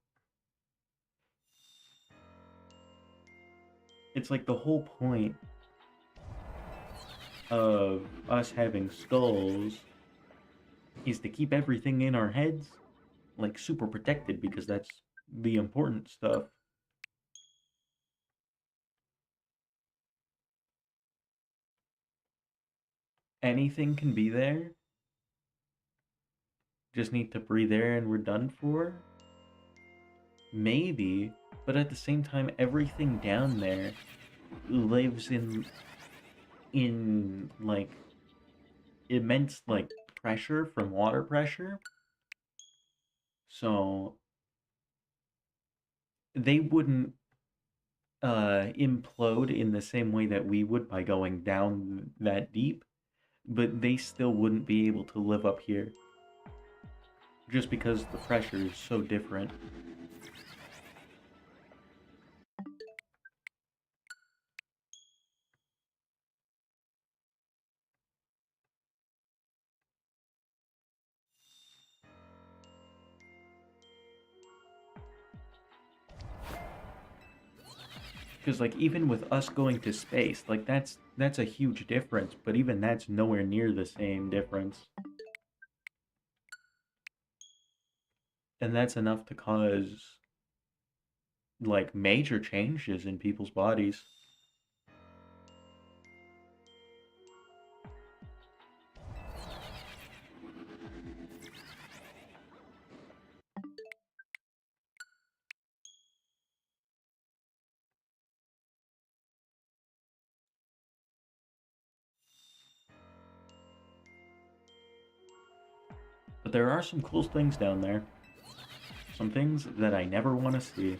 It's like the whole point of us having skulls is to keep everything in our heads like super protected because that's the important stuff. Anything can be there. Just need to breathe air and we're done for. Maybe, but at the same time everything down there lives in like immense like pressure from water pressure. So they wouldn't implode in the same way that we would by going down that deep, but they still wouldn't be able to live up here just because the pressure is so different. Because like even with us going to space, like that's a huge difference, but even that's nowhere near the same difference. And that's enough to cause like major changes in people's bodies. But there are some cool things down there. Some things that I never want to see.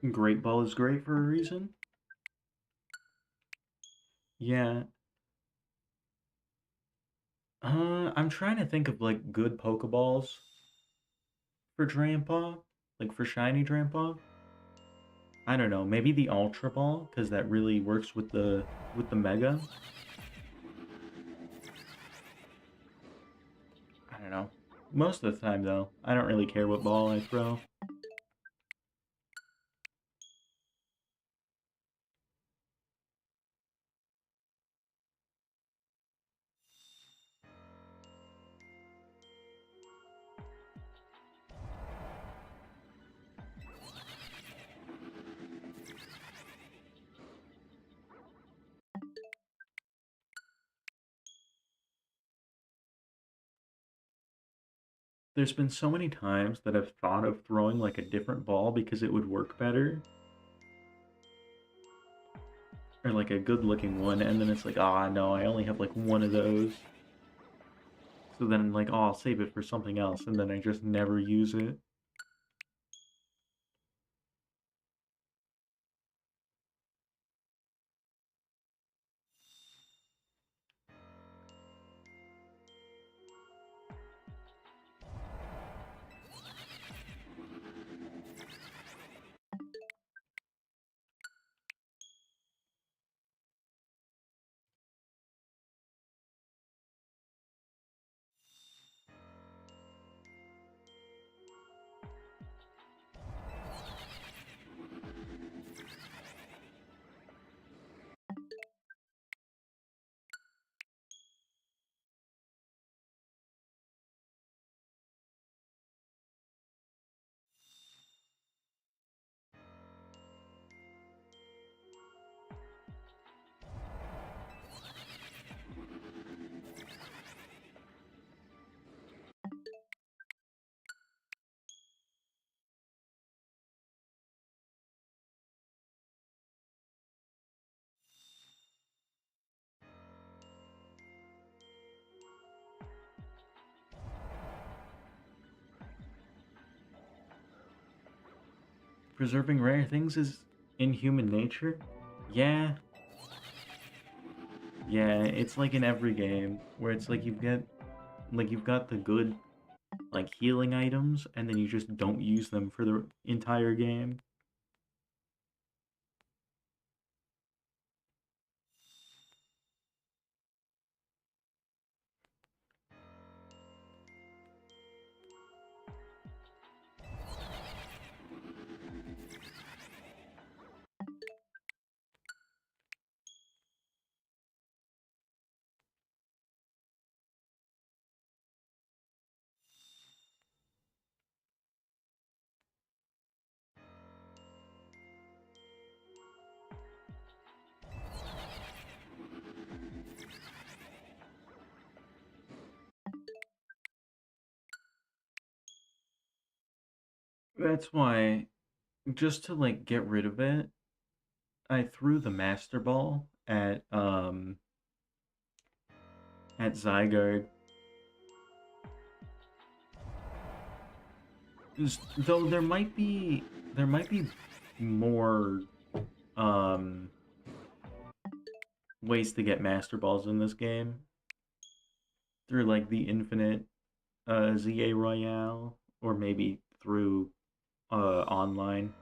Great Ball is great for a reason. Yeah. I'm trying to think of like good Pokeballs for Drampa, like for shiny Drampa. I don't know, maybe the Ultra Ball because that really works with the Mega. I don't know. Most of the time though, I don't really care what ball I throw. There's been so many times that I've thought of throwing like a different ball because it would work better, or like a good looking one, and then it's like, ah, no, I only have like one of those. So then like, oh, I'll save it for something else, and then I just never use it. Preserving rare things is in human nature. Yeah, yeah, it's like in every game where it's like you've got the good like healing items, and then you just don't use them for the entire game. That's why, just to like get rid of it, I threw the Master Ball at Zygarde. Though there might be more um ways to get Master Balls in this game through like the infinite ZA Royale, or maybe through online.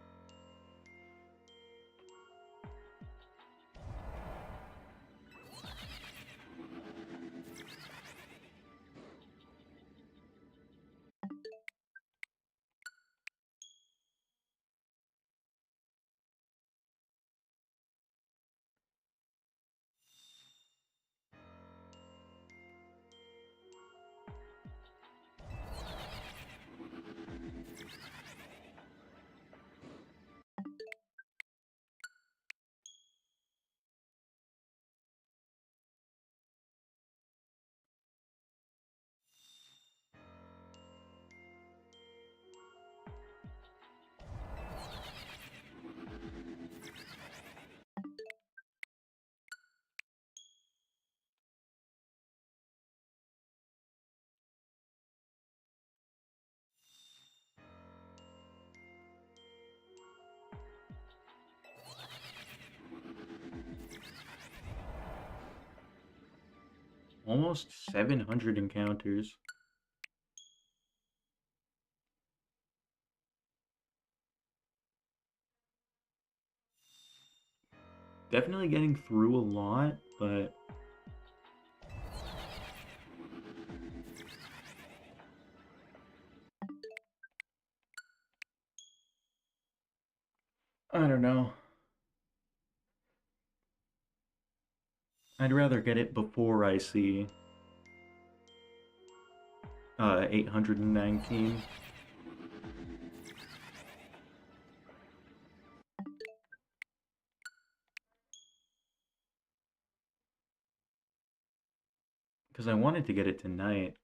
Almost 700 encounters. Definitely getting through a lot, but I don't know. I'd rather get it before I see 819. Because I wanted to get it tonight.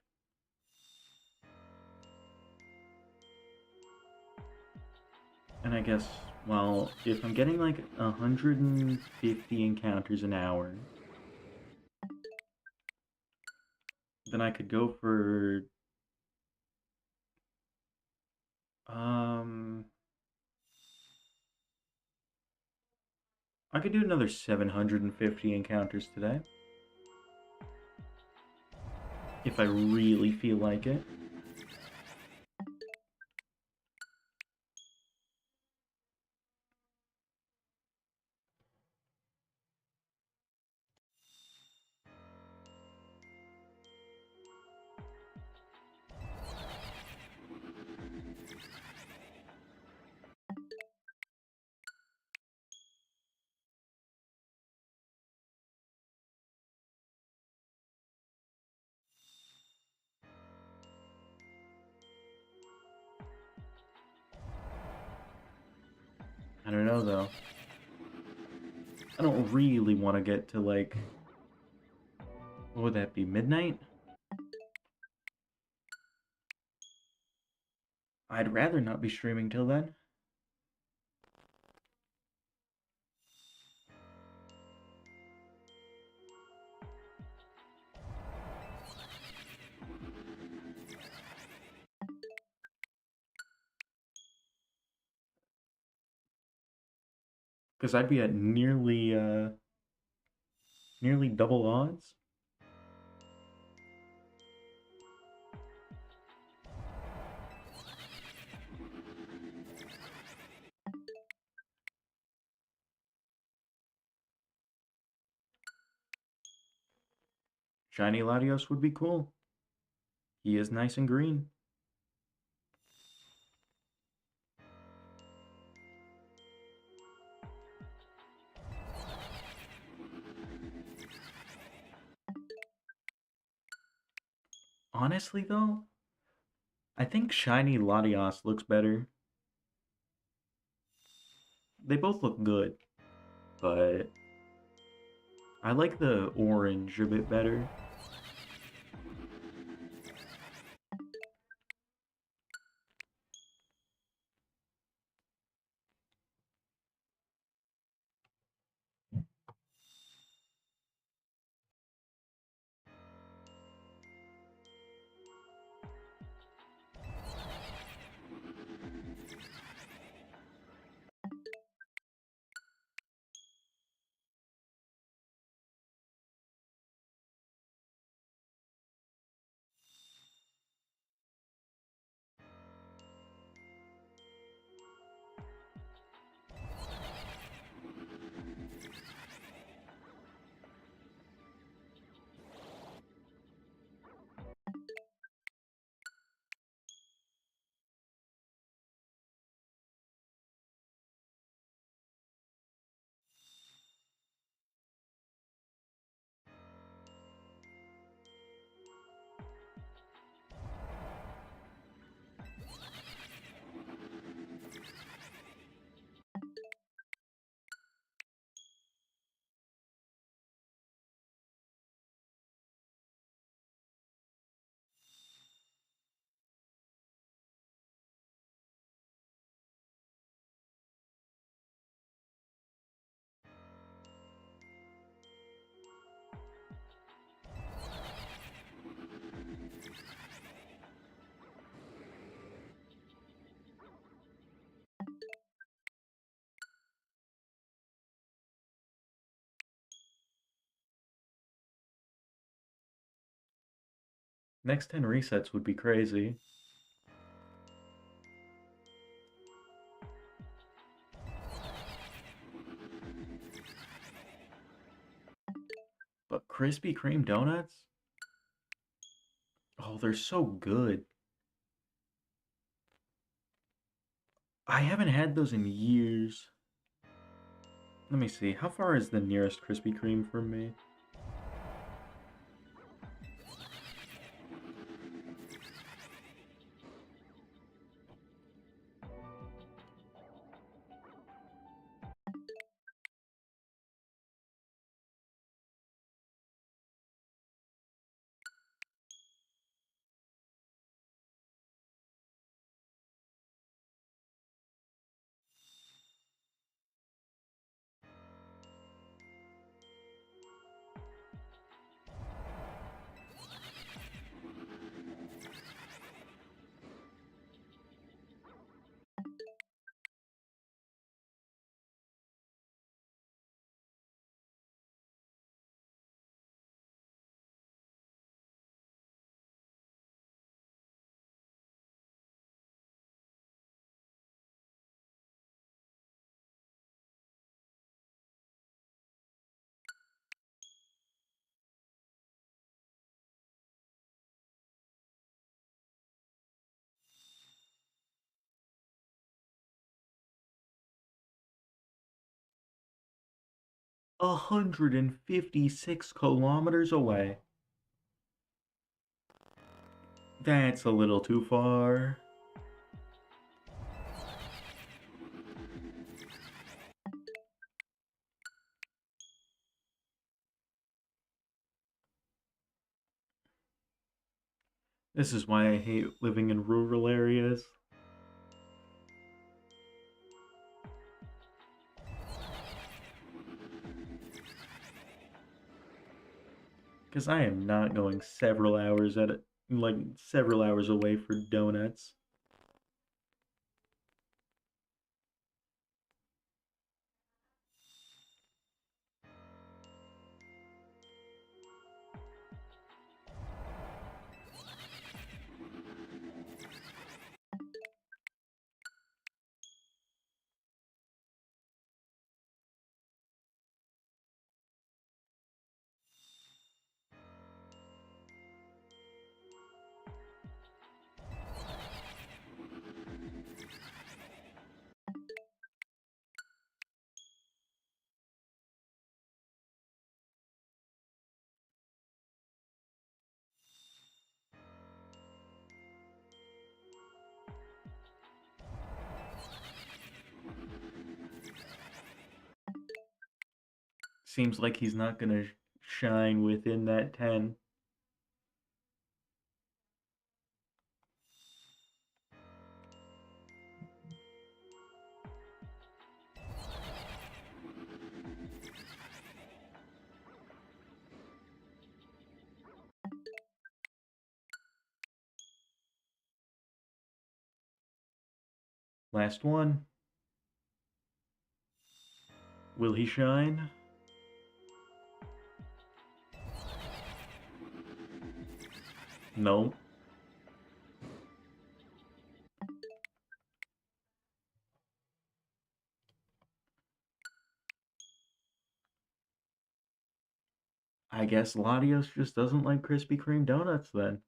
And I guess, well, if I'm getting like 150 encounters an hour, then I could go for um I could do another 750 encounters today if I really feel like it. I don't know though. I don't really want to get to like, what would that be, midnight? I'd rather not be streaming till then. Because I'd be at nearly double odds. Shiny Latios would be cool. He is nice and green. Honestly though, I think Shiny Latios looks better. They both look good, but I like the orange a bit better. Next 10 resets would be crazy. But Krispy Kreme donuts? Oh, they're so good. I haven't had those in years. Let me see. How far is the nearest Krispy Kreme from me? 156 kilometers away. That's a little too far. This is why I hate living in rural areas. Because I am not going several hours at it, like several hours away for donuts. Seems like he's not gonna shine within that 10. Last one. Will he shine? No. I guess Latios just doesn't like Krispy Kreme donuts then.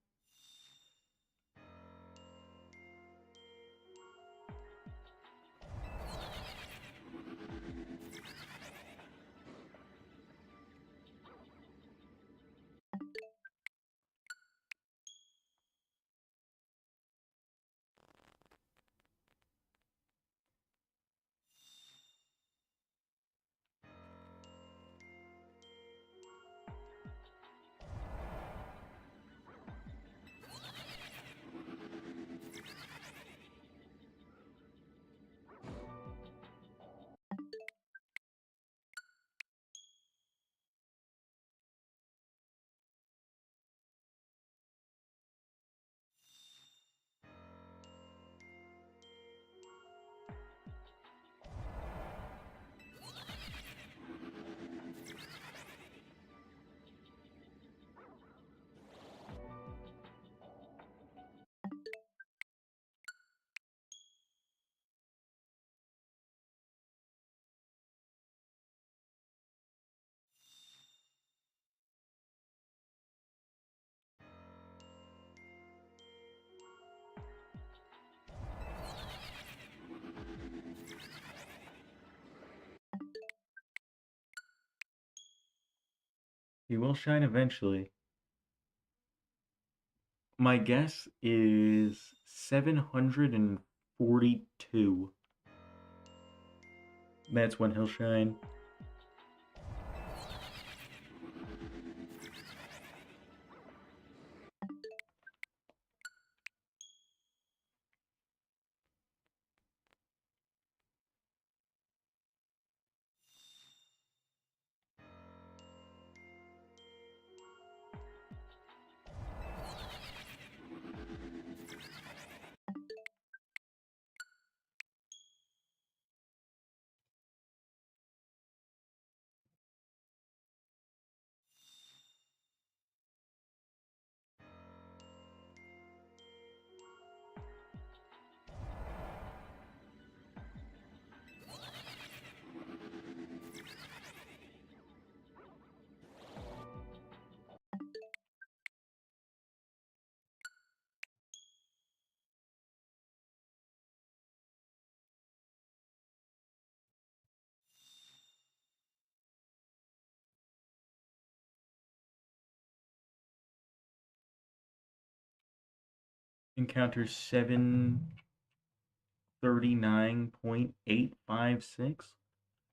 He will shine eventually. My guess is 742. That's when he'll shine. Encounter 739.856?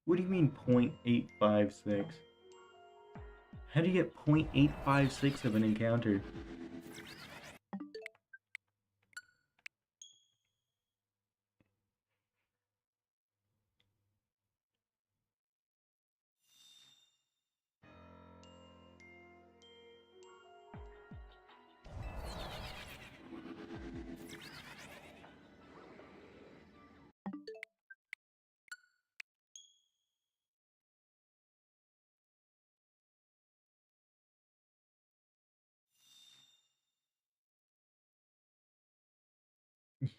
What do you mean 0.856? How do you get 0.856 of an encounter?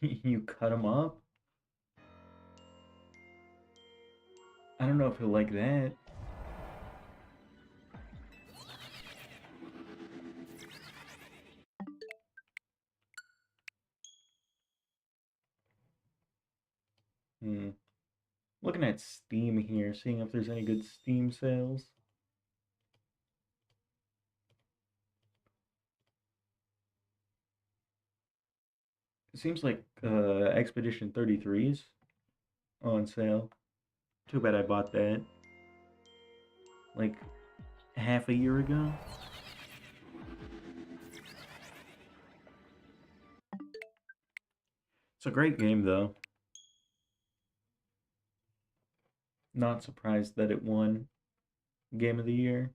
You cut him up? I don't know if he'll like that. Hmm. Looking at Steam here, seeing if there's any good Steam sales. It seems like Expedition 33's on sale. Too bad I bought that like half a year ago. It's a great game though. Not surprised that it won Game of the Year.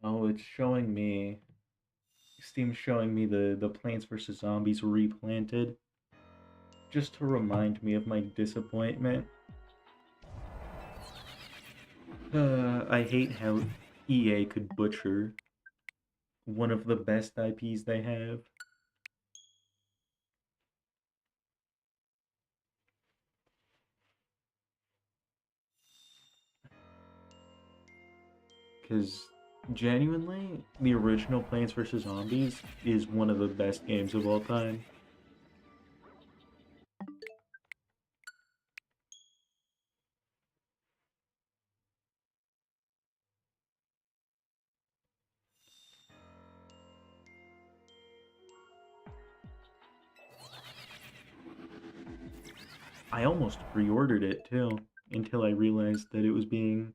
Oh, it's showing me Steam's showing me the Plants vs Zombies replanted just to remind me of my disappointment. I hate how EA could butcher one of the best IPs they have. Because genuinely, the original Plants vs. Zombies is one of the best games of all time. I almost pre-ordered it too, until I realized that it was being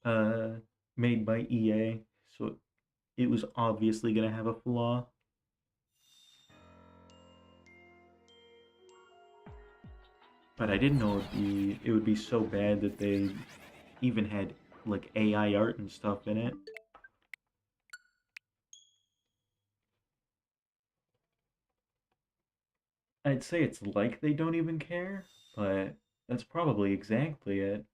uh, made by EA, so it was obviously gonna have a flaw. But I didn't know it would be so bad that they even had like AI art and stuff in it. I'd say it's like they don't even care, but that's probably exactly it.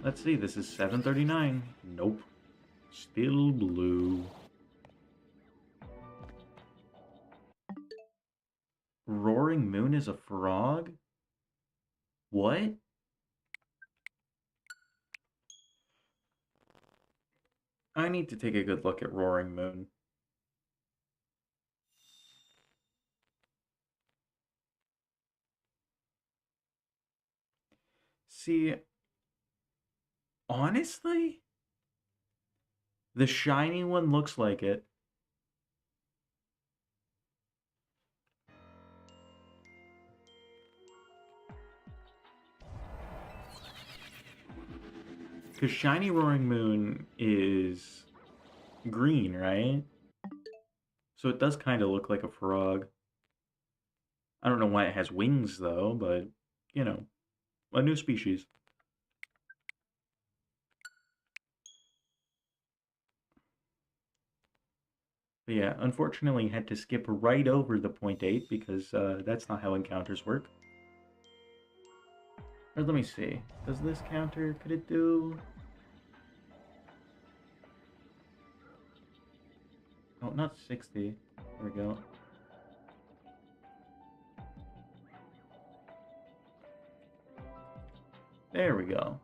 Let's see, this is 739. Nope. Still blue. Roaring Moon is a frog? What? I need to take a good look at Roaring Moon. See, honestly, the shiny one looks like it. Because shiny Roaring Moon is green, right? So it does kind of look like a frog. I don't know why it has wings, though, but, you know, a new species. But yeah, unfortunately, had to skip right over the point 8 because that's not how encounters work. Or let me see. Does this counter, could it do... Oh, not 60. There we go. There we go.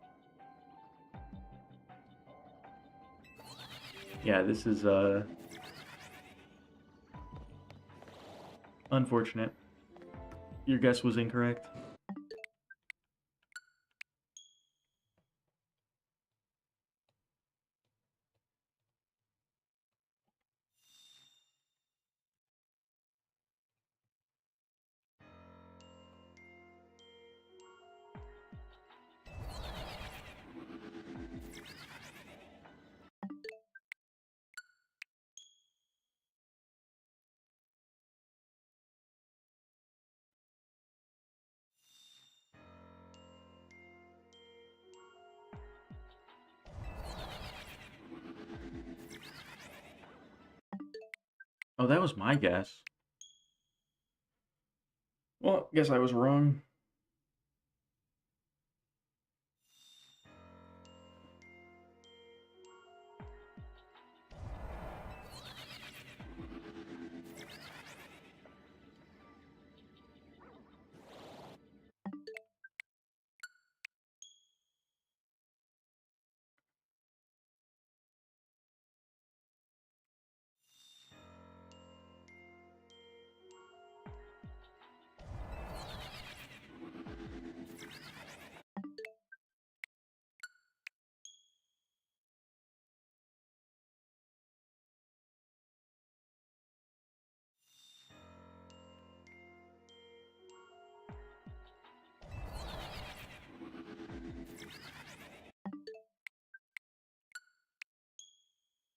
Yeah, this is unfortunate. Your guess was incorrect. Oh, that was my guess. Well, guess I was wrong.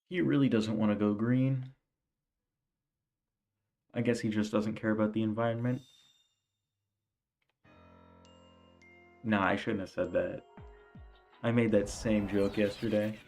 He really doesn't want to go green. I guess he just doesn't care about the environment. Nah, I shouldn't have said that. I made that same joke yesterday.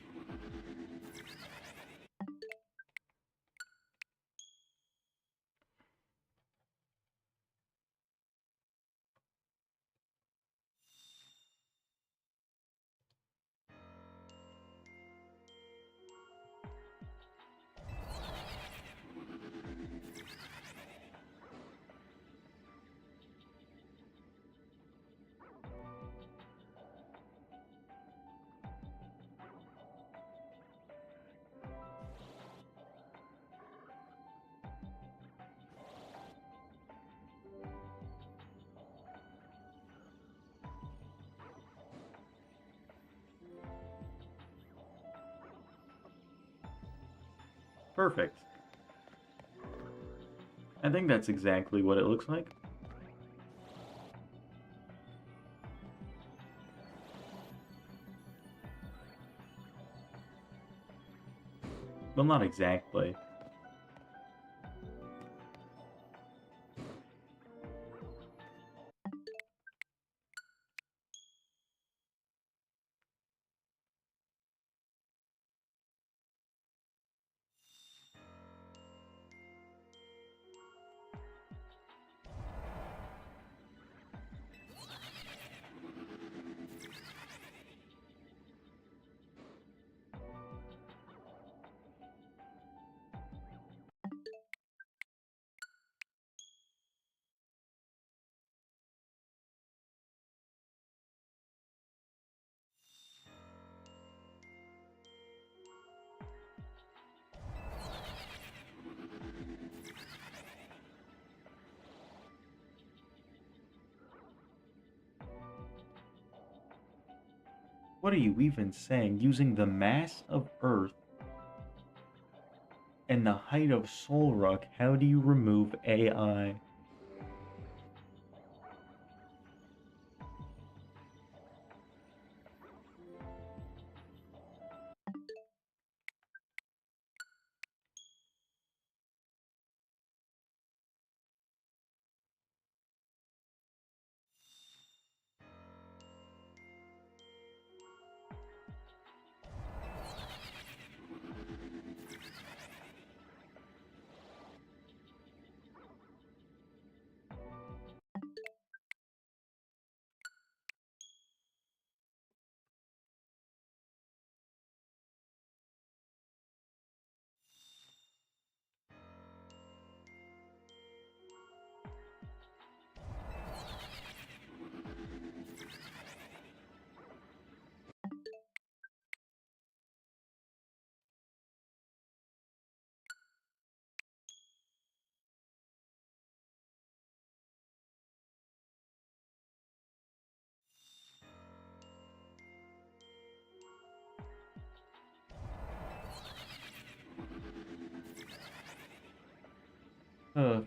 Perfect. I think that's exactly what it looks like. Well, not exactly. What are you even saying? Using the mass of Earth and the height of Solrock, how do you remove AI?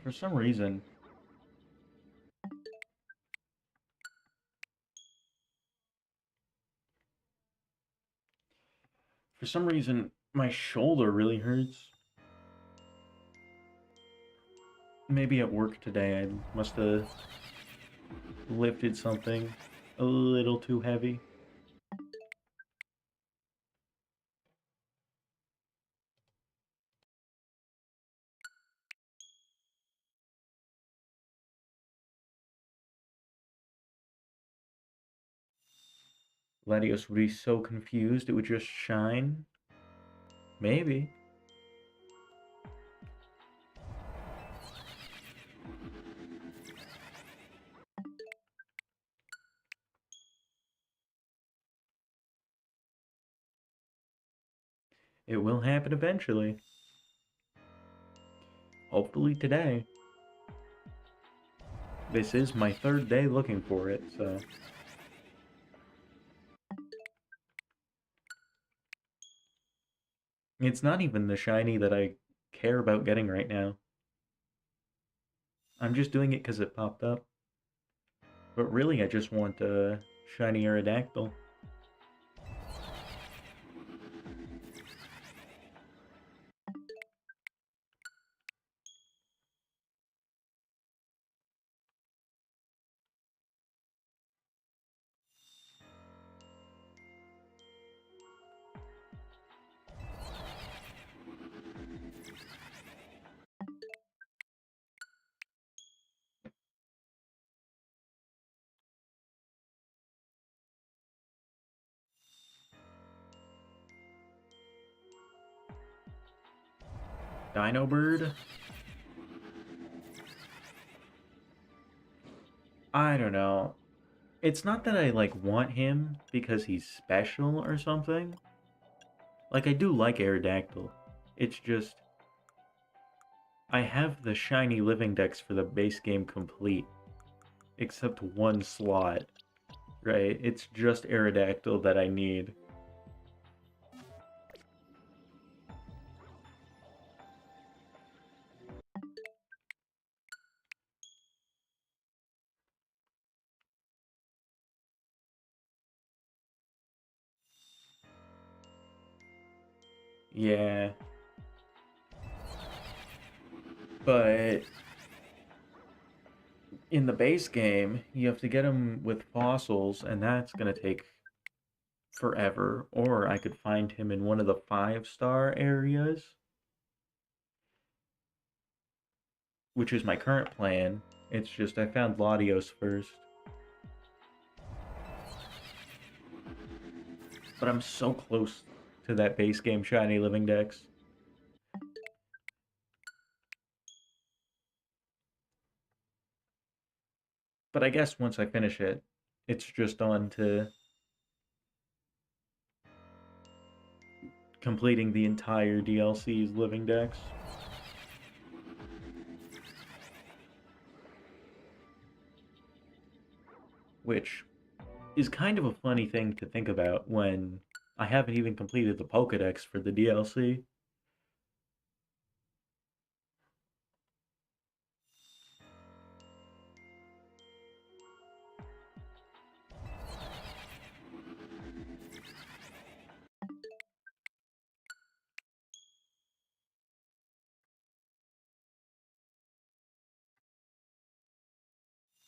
For some reason, my shoulder really hurts. Maybe at work today I must have lifted something a little too heavy. Latios would be so confused it would just shine. Maybe. It will happen eventually. Hopefully today. This is my third day looking for it, so... It's not even the shiny that I care about getting right now. I'm just doing it because it popped up. But really, I just want a shiny Aerodactyl. Dino Bird? I don't know. It's not that I, like, want him because he's special or something. Like, I do like Aerodactyl. It's just... I have the shiny living dex for the base game complete. Except one slot. Right? It's just Aerodactyl that I need. Yeah. But in the base game, you have to get him with fossils, and that's gonna take forever. Or I could find him in one of the 5-star areas, which is my current plan. It's just I found Latios first. But I'm so close to that base game shiny living dex. But I guess once I finish it, it's just on to completing the entire DLC's living dex. Which is kind of a funny thing to think about when I haven't even completed the Pokedex for the DLC.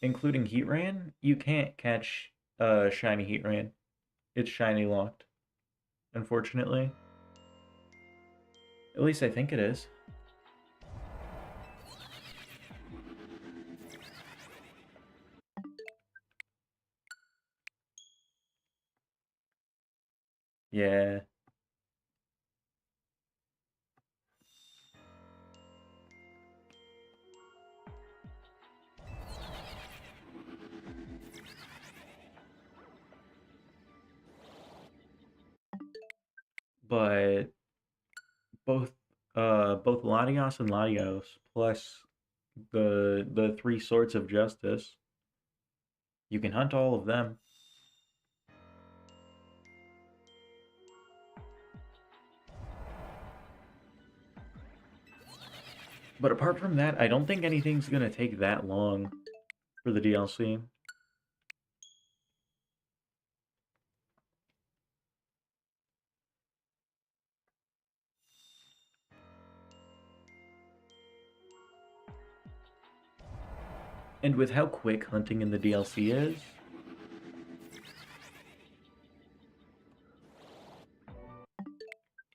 Including Heatran, you can't catch shiny Heatran. It's shiny locked, unfortunately. At least I think it is. Yeah. But both both Latios and Latios plus the three swords of justice, you can hunt all of them. But apart from that, I don't think anything's gonna take that long for the DLC. And with how quick hunting in the DLC is,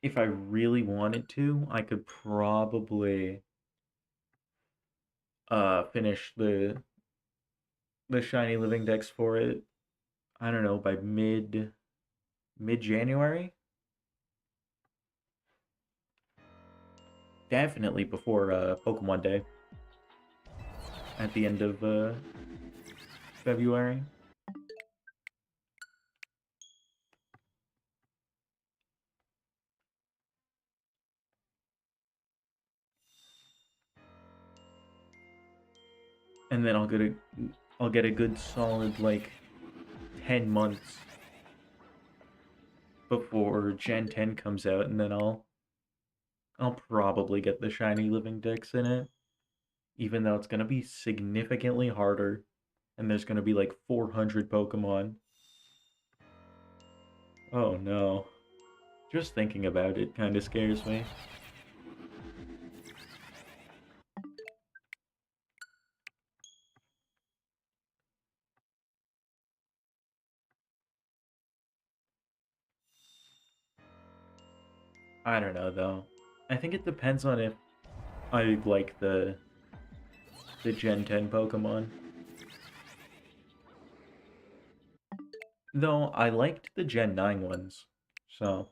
if I really wanted to, I could probably finish the shiny living dex for it. I don't know, by mid January. Definitely before Pokemon Day at the end of February. And then I'll get a good solid like 10 months before Gen 10 comes out, and then I'll probably get the shiny living dex in it, even though it's gonna be significantly harder, and there's gonna be like 400 Pokemon. Oh no. Just thinking about it kind of scares me. I don't know though. I think it depends on if I like the Gen 10 Pokemon. Though I liked the Gen 9 ones. So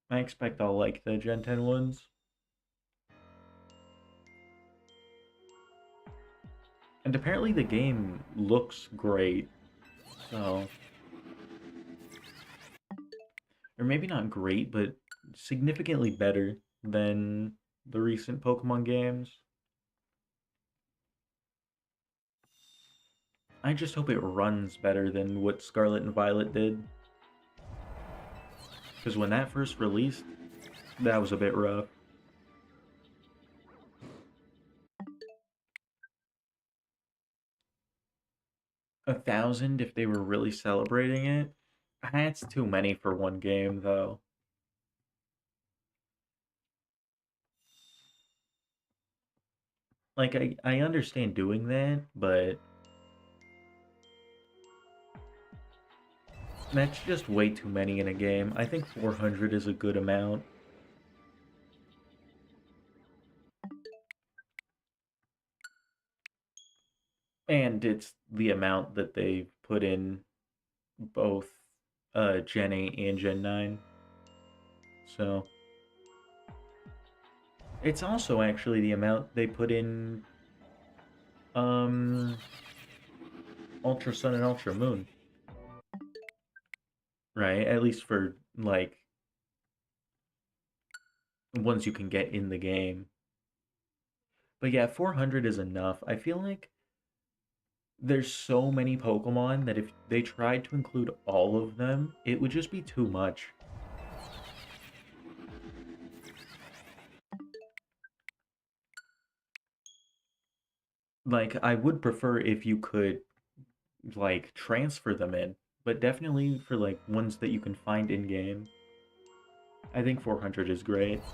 I expect I'll like the Gen 10 ones. And apparently the game looks great. So, or maybe not great, but significantly better than the recent Pokemon games. I just hope it runs better than what Scarlet and Violet did. Because when that first released, that was a bit rough. 1,000 if they were really celebrating it. That's too many for one game, though. Like, I understand doing that, but that's just way too many in a game. I think 400 is a good amount. And it's the amount that they've put in both Gen 8 and Gen 9. So, it's also actually the amount they put in um Ultra Sun and Ultra Moon, right? At least for like ones you can get in the game. But yeah, 400 is enough. I feel like There's so many Pokemon that if they tried to include all of them, it would just be too much. Like, I would prefer if you could, like, transfer them in, but definitely for, like, ones that you can find in-game. I think 400 is great.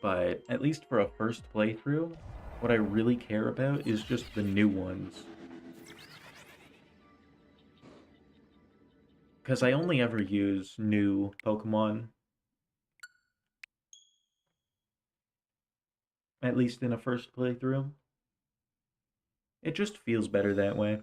But at least for a first playthrough, what I really care about is just the new ones. Because I only ever use new Pokemon, at least in a first playthrough. It just feels better that way.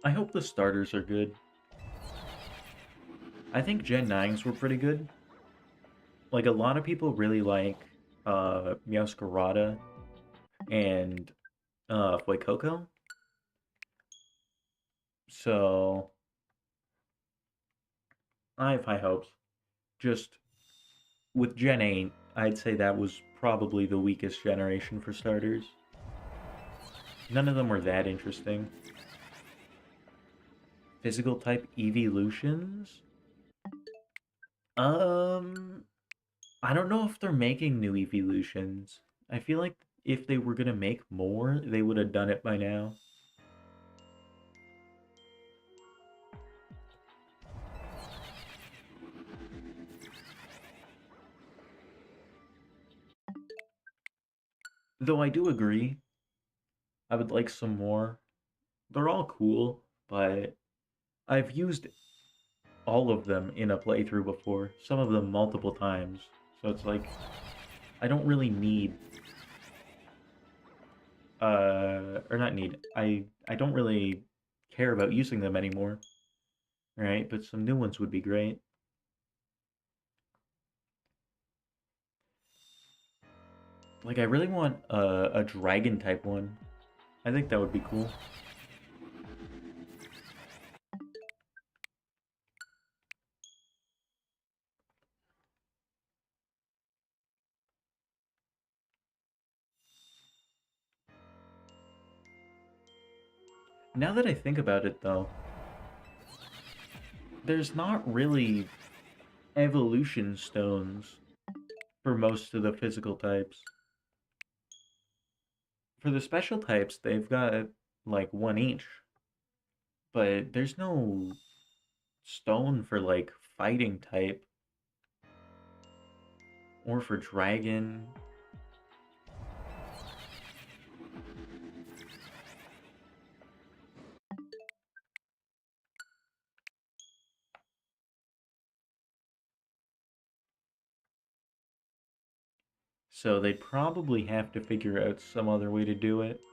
I hope the starters are good. I think Gen 9s were pretty good. Like, a lot of people really like Meowscarada and Fuecoco. So, I have high hopes. Just with Gen 8, I'd say that was probably the weakest generation for starters. None of them were that interesting. Physical type evolutions? Um, I don't know if they're making new evolutions. I feel like if they were gonna make more, they would have done it by now. Though I do agree, I would like some more. They're all cool, but I've used all of them in a playthrough before, some of them multiple times. So it's like I don't really need or not need. I don't really care about using them anymore, right? But some new ones would be great. Like I really want a dragon type one. I think that would be cool. Now that I think about it though, there's not really evolution stones for most of the physical types. For the special types, they've got like one each, but there's no stone for like fighting type or for dragon. So they'd probably have to figure out some other way to do it.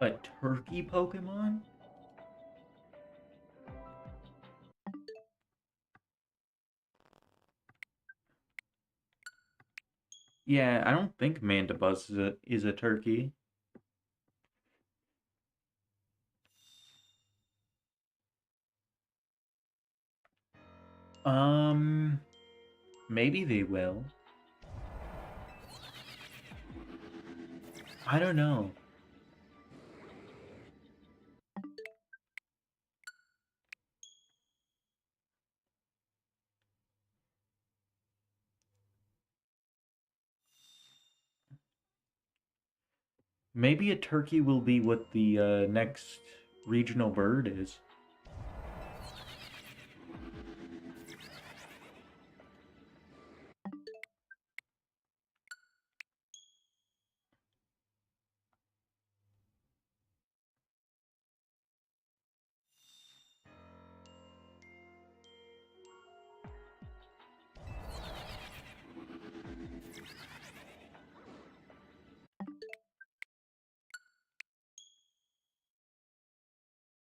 A turkey Pokemon? Yeah, I don't think Mandibuzz is a turkey. Um, Maybe they will. I don't know. Maybe a turkey will be what the next regional bird is.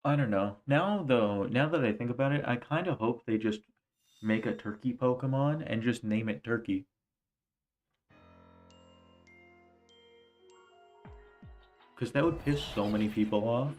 I don't know. Now though, now that I think about it, I kind of hope they just make a turkey Pokemon and just name it Turkey. Because that would piss so many people off.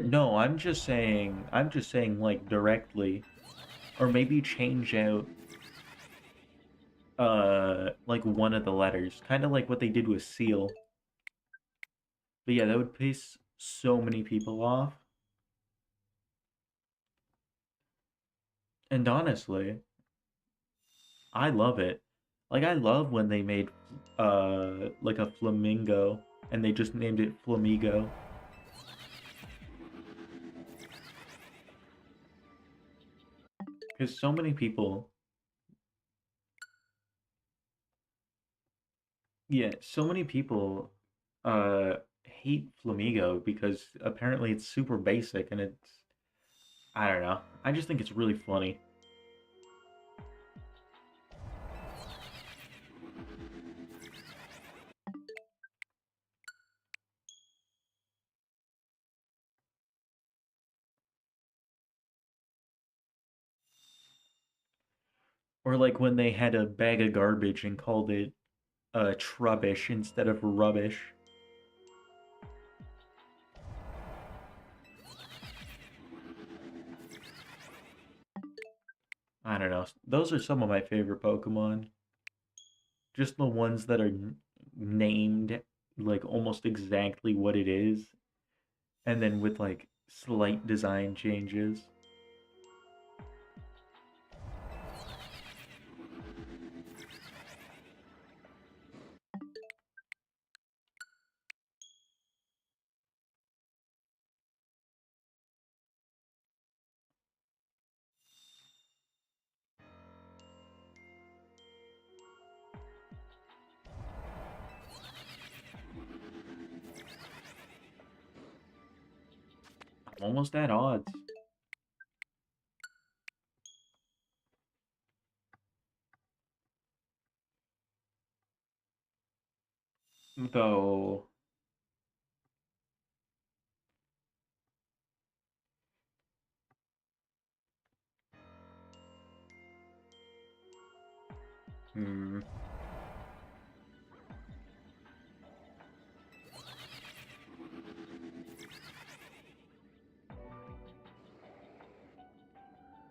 No, I'm just saying like directly, or maybe change out like one of the letters, kind of like what they did with Seal. But yeah, that would piss so many people off. And honestly, I love it. Like I love when they made like a flamingo and they just named it Flamigo. Because so many people, yeah, so many people hate Flamigo because apparently it's super basic and it's, I don't know. I just think it's really funny. Or like when they had a bag of garbage and called it Trubbish instead of Rubbish. I don't know. Those are some of my favorite Pokemon. Just the ones that are named like almost exactly what it is, and then with like slight design changes. I'm almost at odds. Though, hmm,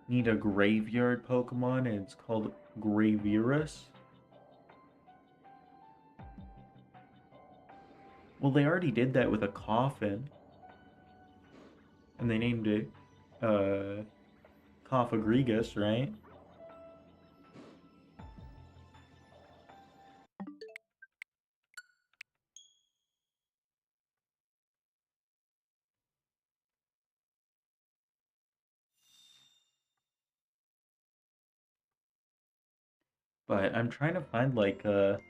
need a graveyard Pokemon, and it's called Gravirus. Well, they already did that with a coffin, and they named it uh Coffagrigus, right? But I'm trying to find like a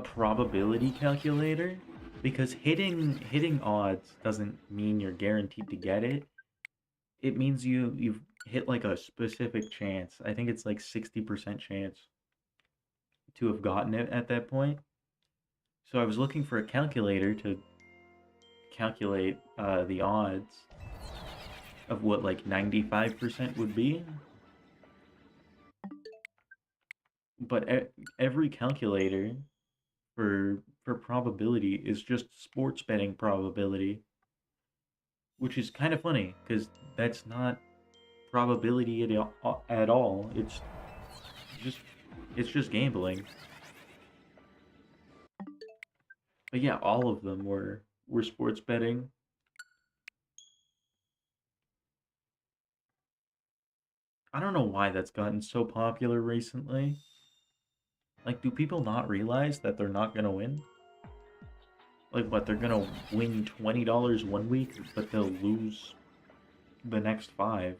probability calculator because hitting odds doesn't mean you're guaranteed to get it. It means you've hit like a specific chance. I think it's like 60% chance to have gotten it at that point. So I was looking for a calculator to calculate the odds of what like 95% would be, but every calculator for probability is just sports betting probability, which is kind of funny because that's not probability at all. Just it's just gambling. But yeah, all of them were sports betting. I don't know why that's gotten so popular recently. Like, do people not realize that they're not gonna win? Like, what, they're gonna win $20 one week, but they'll lose the next five.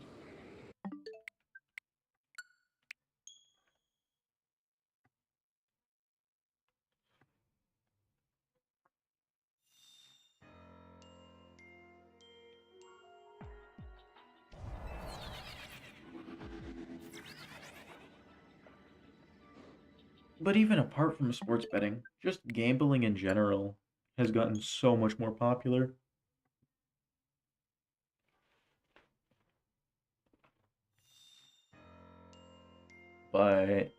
But even apart from sports betting, just gambling in general has gotten so much more popular. But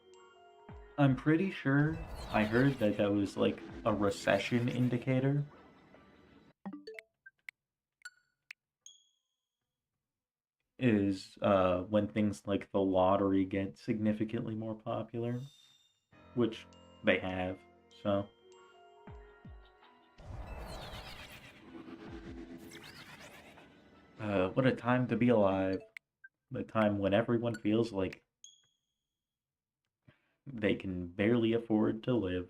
I'm pretty sure I heard that that was like a recession indicator. Is when things like the lottery get significantly more popular, which they have. So, what a time to be alive. The time when everyone feels like they can barely afford to live.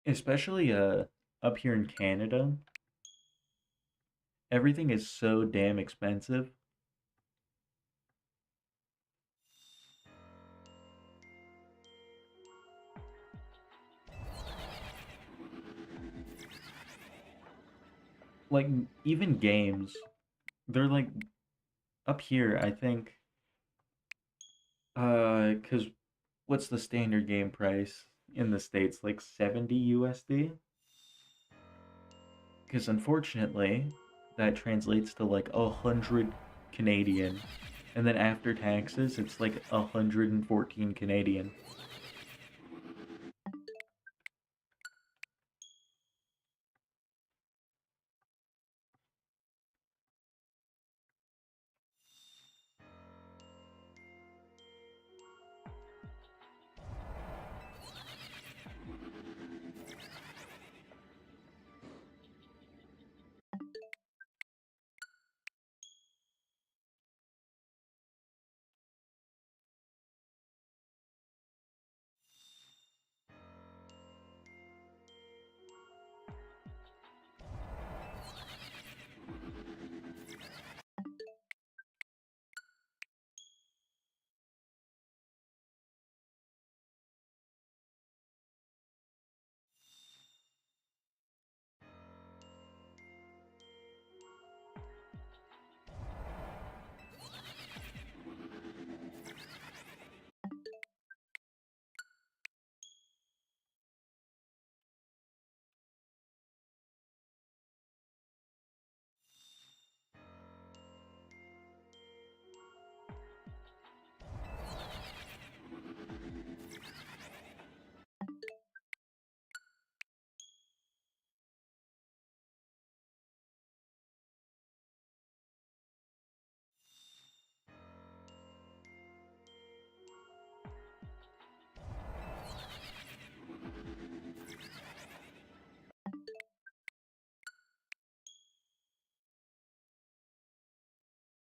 Especially up here in Canada, everything is so damn expensive. Like even games, they're like up here, I think cuz what's the standard game price in the States? Like 70 USD? Because unfortunately, that translates to like 100 Canadian. And then after taxes, it's like 114 Canadian.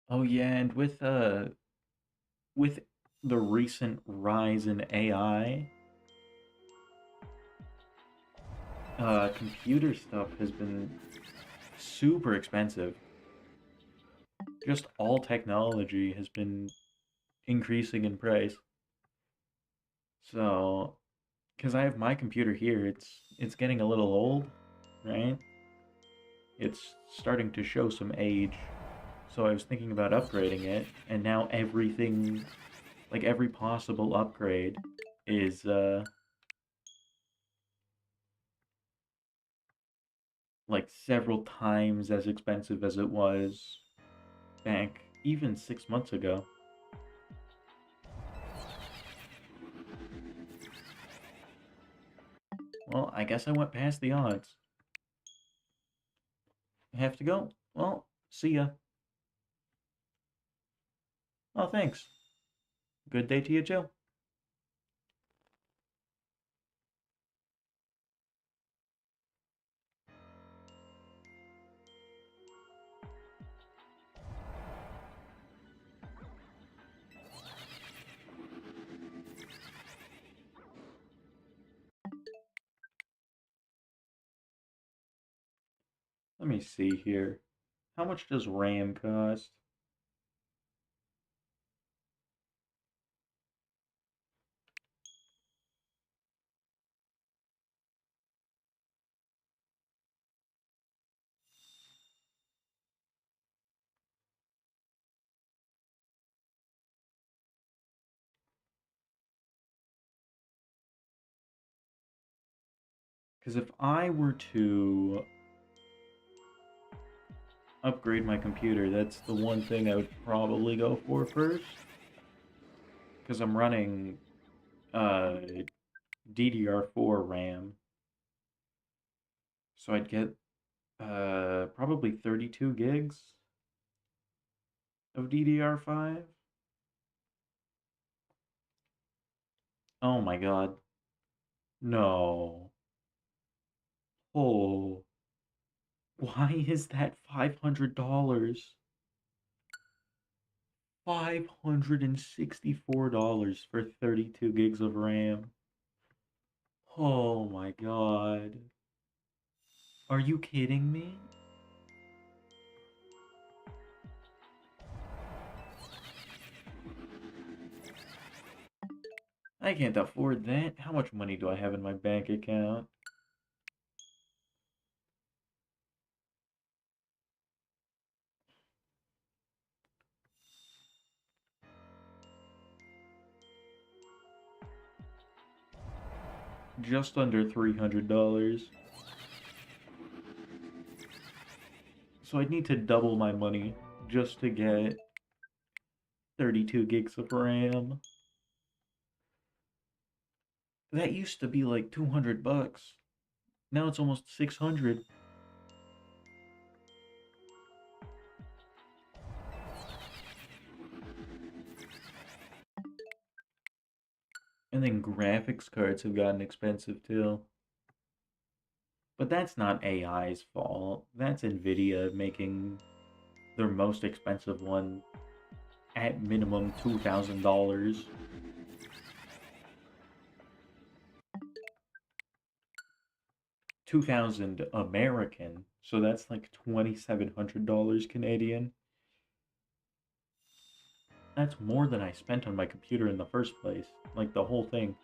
Oh yeah, and with the recent rise in AI, computer stuff has been super expensive. Just all technology has been increasing in price. So, because I have my computer here, it's getting a little old, right? It's starting to show some age. So I was thinking about upgrading it, and now everything, like every possible upgrade, is like several times as expensive as it was back even 6 months ago. Well, I guess I went past the odds. I have to go. Well, see ya. Oh, thanks. Good day to you, too. Let me see here. How much does RAM cost? Because if I were to upgrade my computer, that's the one thing I would probably go for first. Because I'm running uh, DDR4 RAM. So I'd get probably 32 gigs of DDR5. Oh my god. No. Oh. Why is that $500? $564 for 32 gigs of RAM. Oh my god. Are you kidding me? I can't afford that. How much money do I have in my bank account? Just under $300. So I'd need to double my money just to get 32 gigs of RAM. That used to be like 200 bucks. Now it's almost 600. And then graphics cards have gotten expensive too. But that's not AI's fault. That's Nvidia making their most expensive one at minimum $2,000. 2,000 American. So that's like $2,700 Canadian. That's more than I spent on my computer in the first place. Like the whole thing.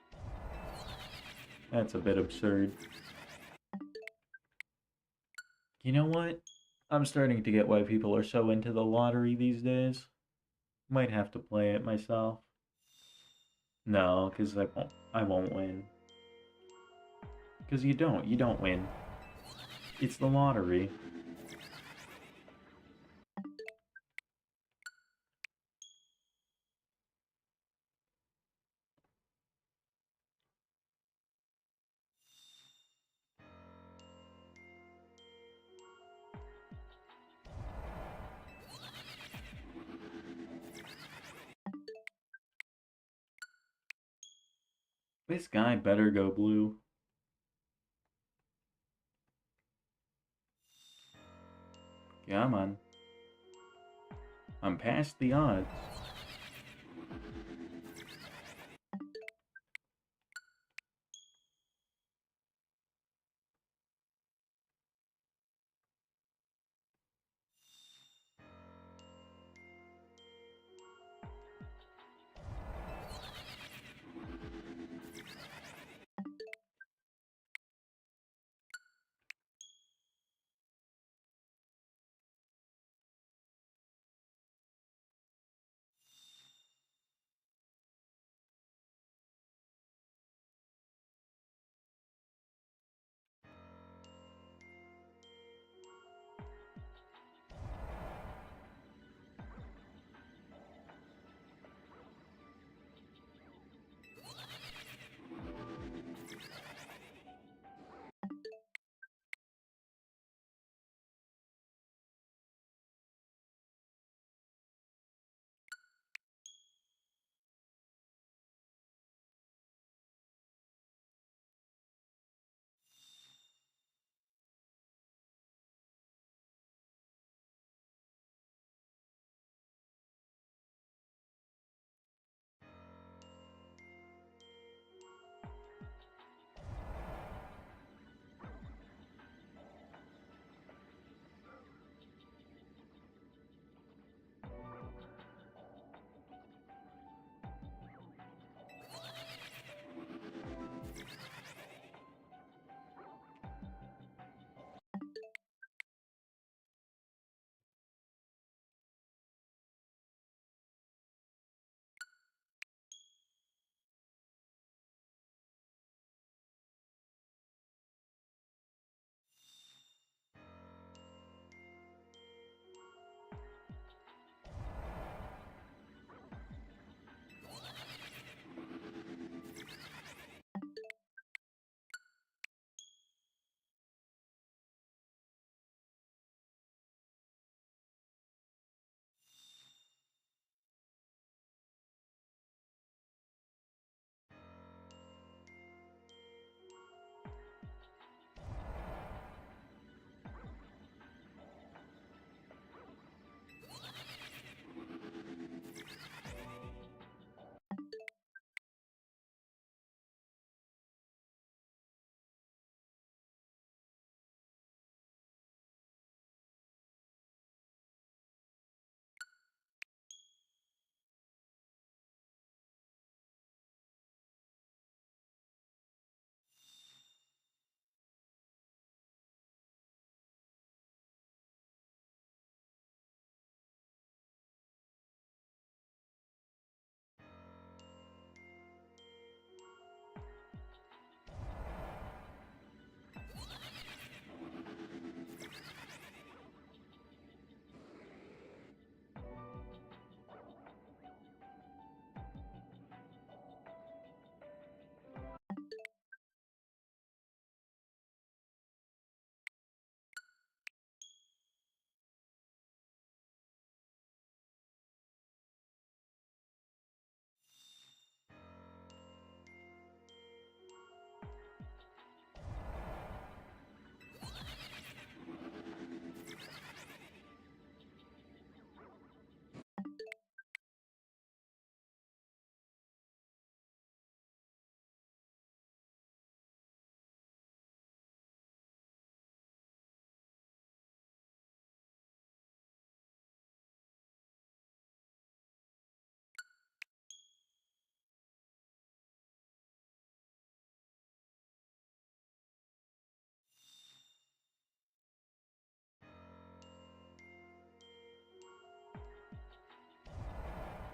That's a bit absurd. You know what? I'm starting to get why people are so into the lottery these days. Might have to play it myself. No, because I won't win. Because you don't win. It's the lottery. This guy better go blue. Come on. I'm past the odds.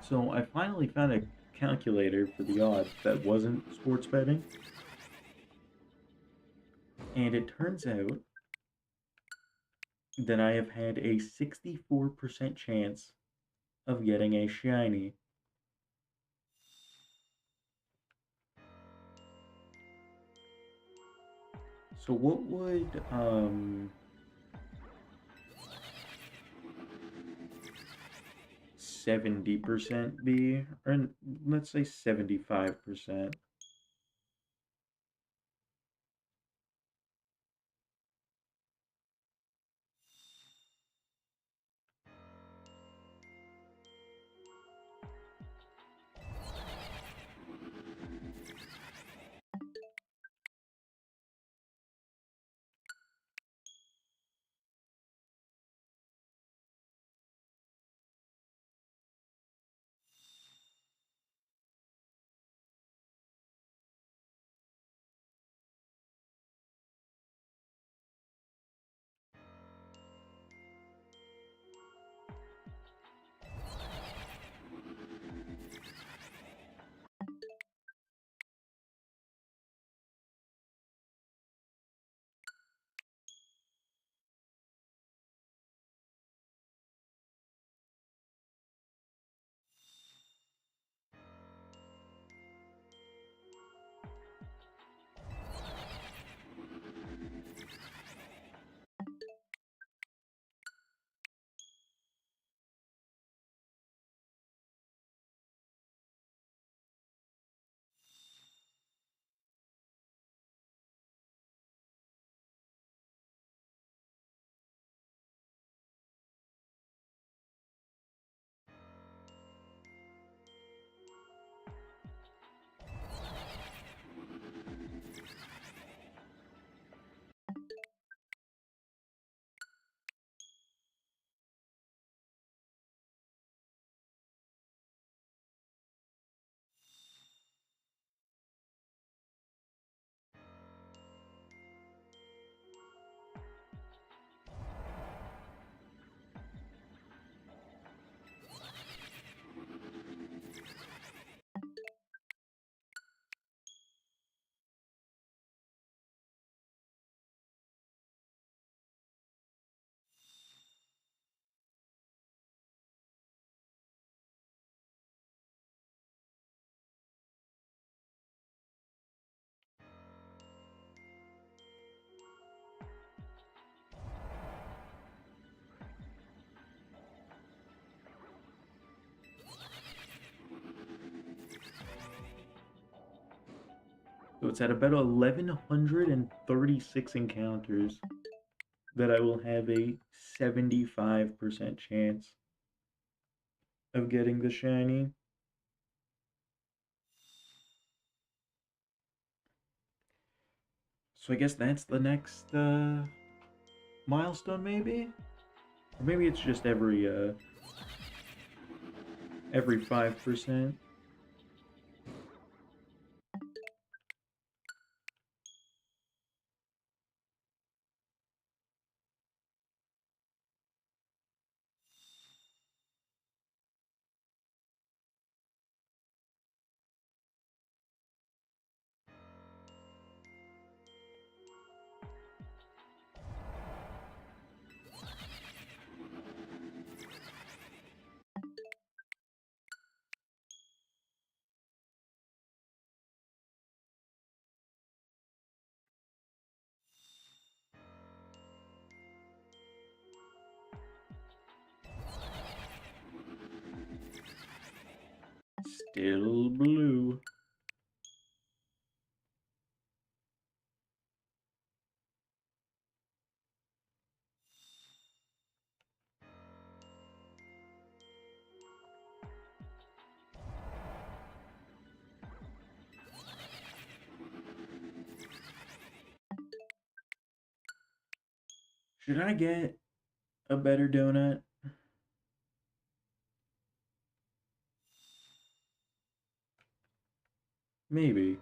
So I finally found a calculator for the odds that wasn't sports betting, and it turns out that I have had a 64% chance of getting a shiny. So what would 70% be? Or let's say 75%. So it's at about 1136 encounters that I will have a 75% chance of getting the shiny. So I guess that's the next milestone, maybe? Or maybe it's just every 5%. Still blue. Should I get a better donut? Maybe.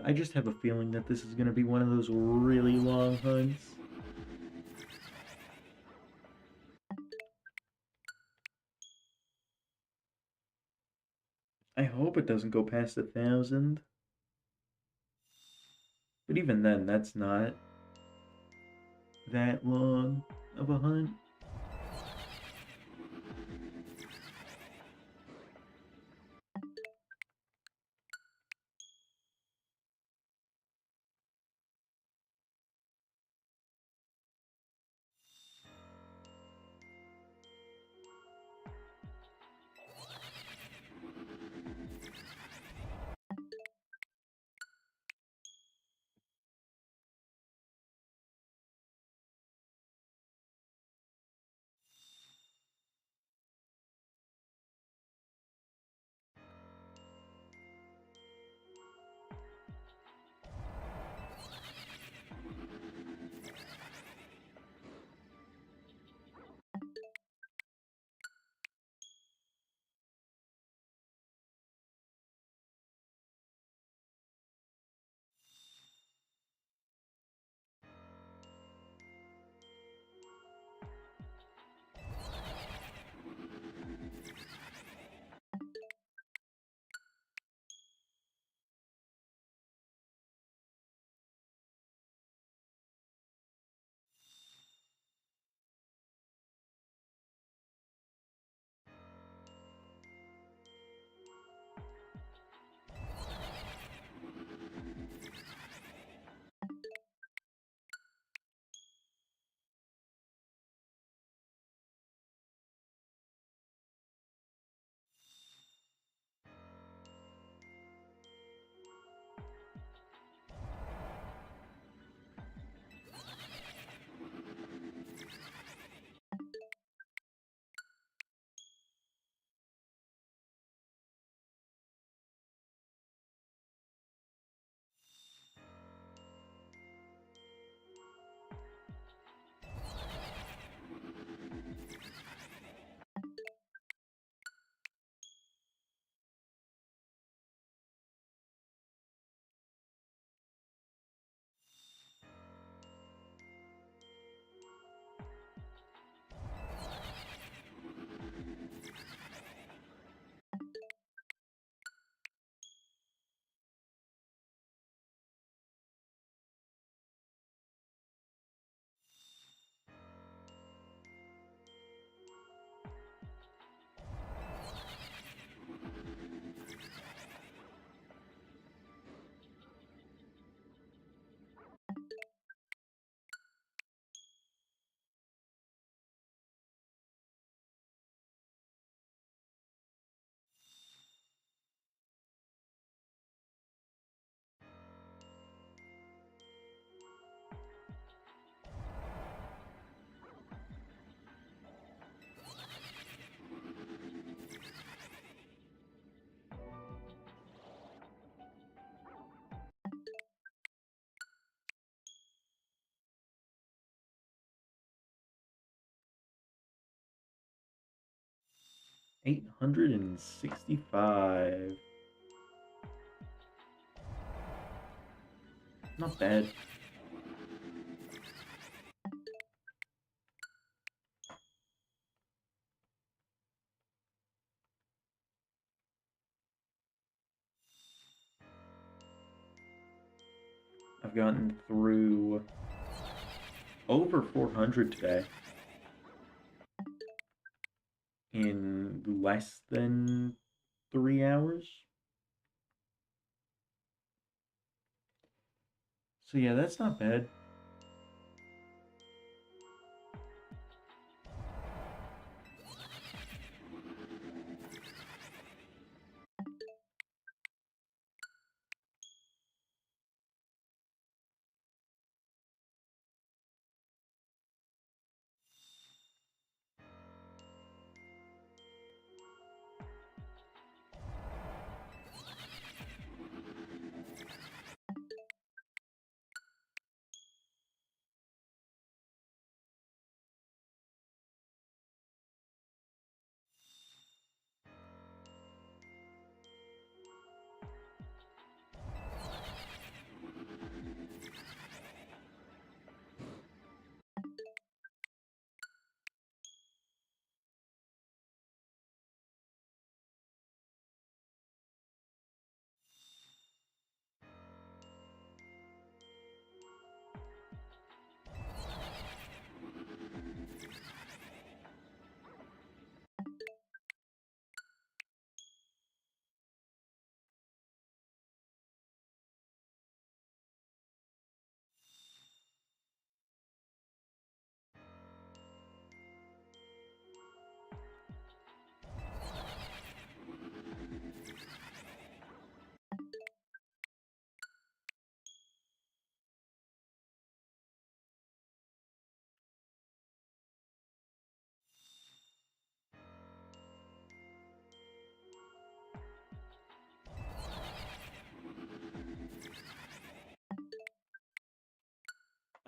I just have a feeling that this is going to be one of those really long hunts. I hope it doesn't go past 1,000. But even then, that's not that long of a hunt. 865. Not bad. I've gotten through over 400 today in less than 3 hours. So yeah, that's not bad.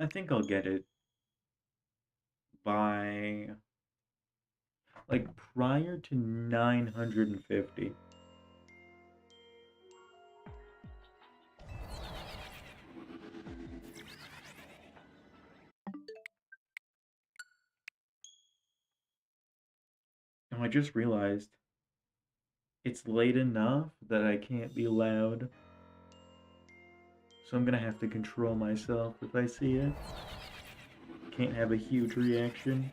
I think I'll get it by like prior to 950. Now I just realized it's late enough that I can't be loud. So I'm gonna have to control myself if I see it. Can't have a huge reaction.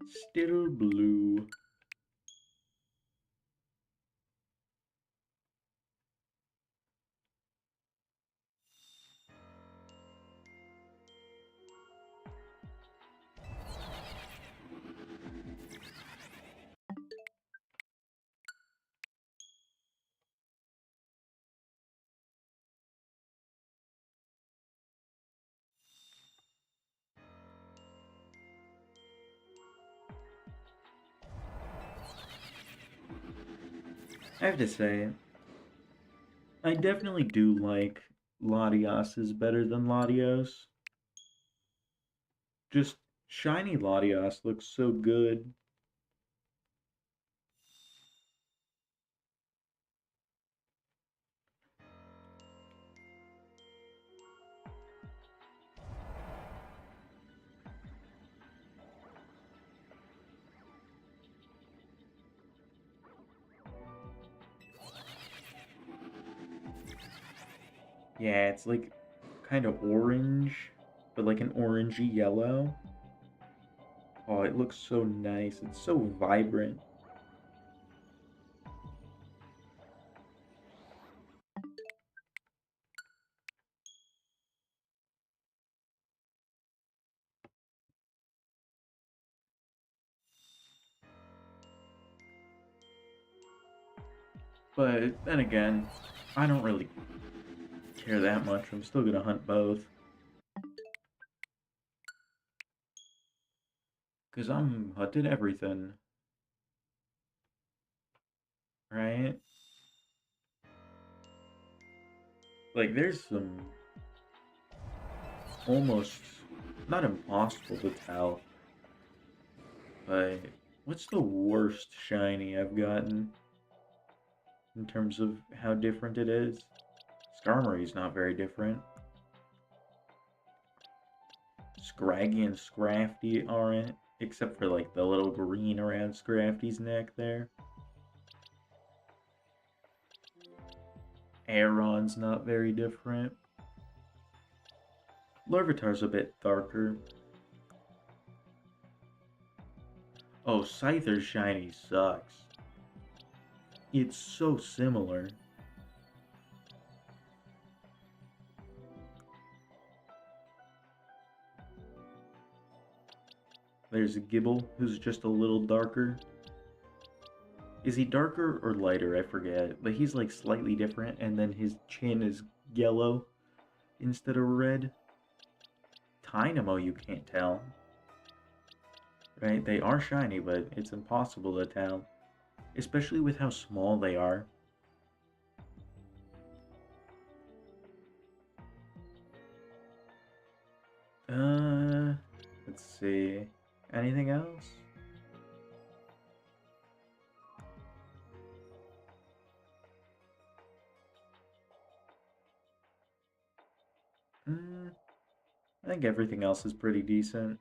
Still blue. I have to say, I definitely do like Latios is better than Latios. Just shiny Latios looks so good. Yeah, it's like kind of orange, but like an orangey yellow. Oh, it looks so nice. It's so vibrant. But then again, I don't really care that much. I'm still gonna hunt both. Because I'm hunted everything, right? Like, there's some almost not impossible to tell, but what's the worst shiny I've gotten in terms of how different it is? Skarmory's not very different. Scraggy and Scrafty aren't, except for like the little green around Scrafty's neck there. Aeron's not very different. Larvitar's a bit darker. Oh, Scyther's shiny sucks. It's so similar. There's a Gibble, who's just a little darker. Is he darker or lighter? I forget. But he's like slightly different, and then his chin is yellow instead of red. Dynamo, you can't tell. Right? They are shiny, but it's impossible to tell. Especially with how small they are. Let's see. Anything else? I think everything else is pretty decent.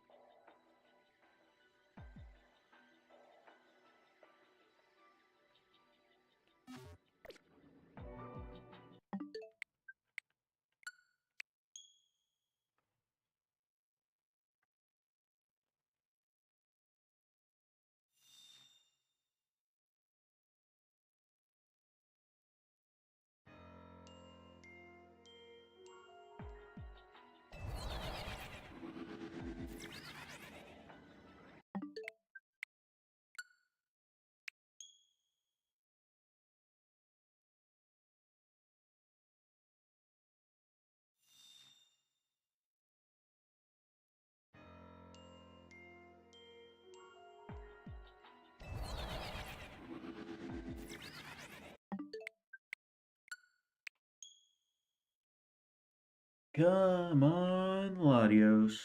Come on, Latios.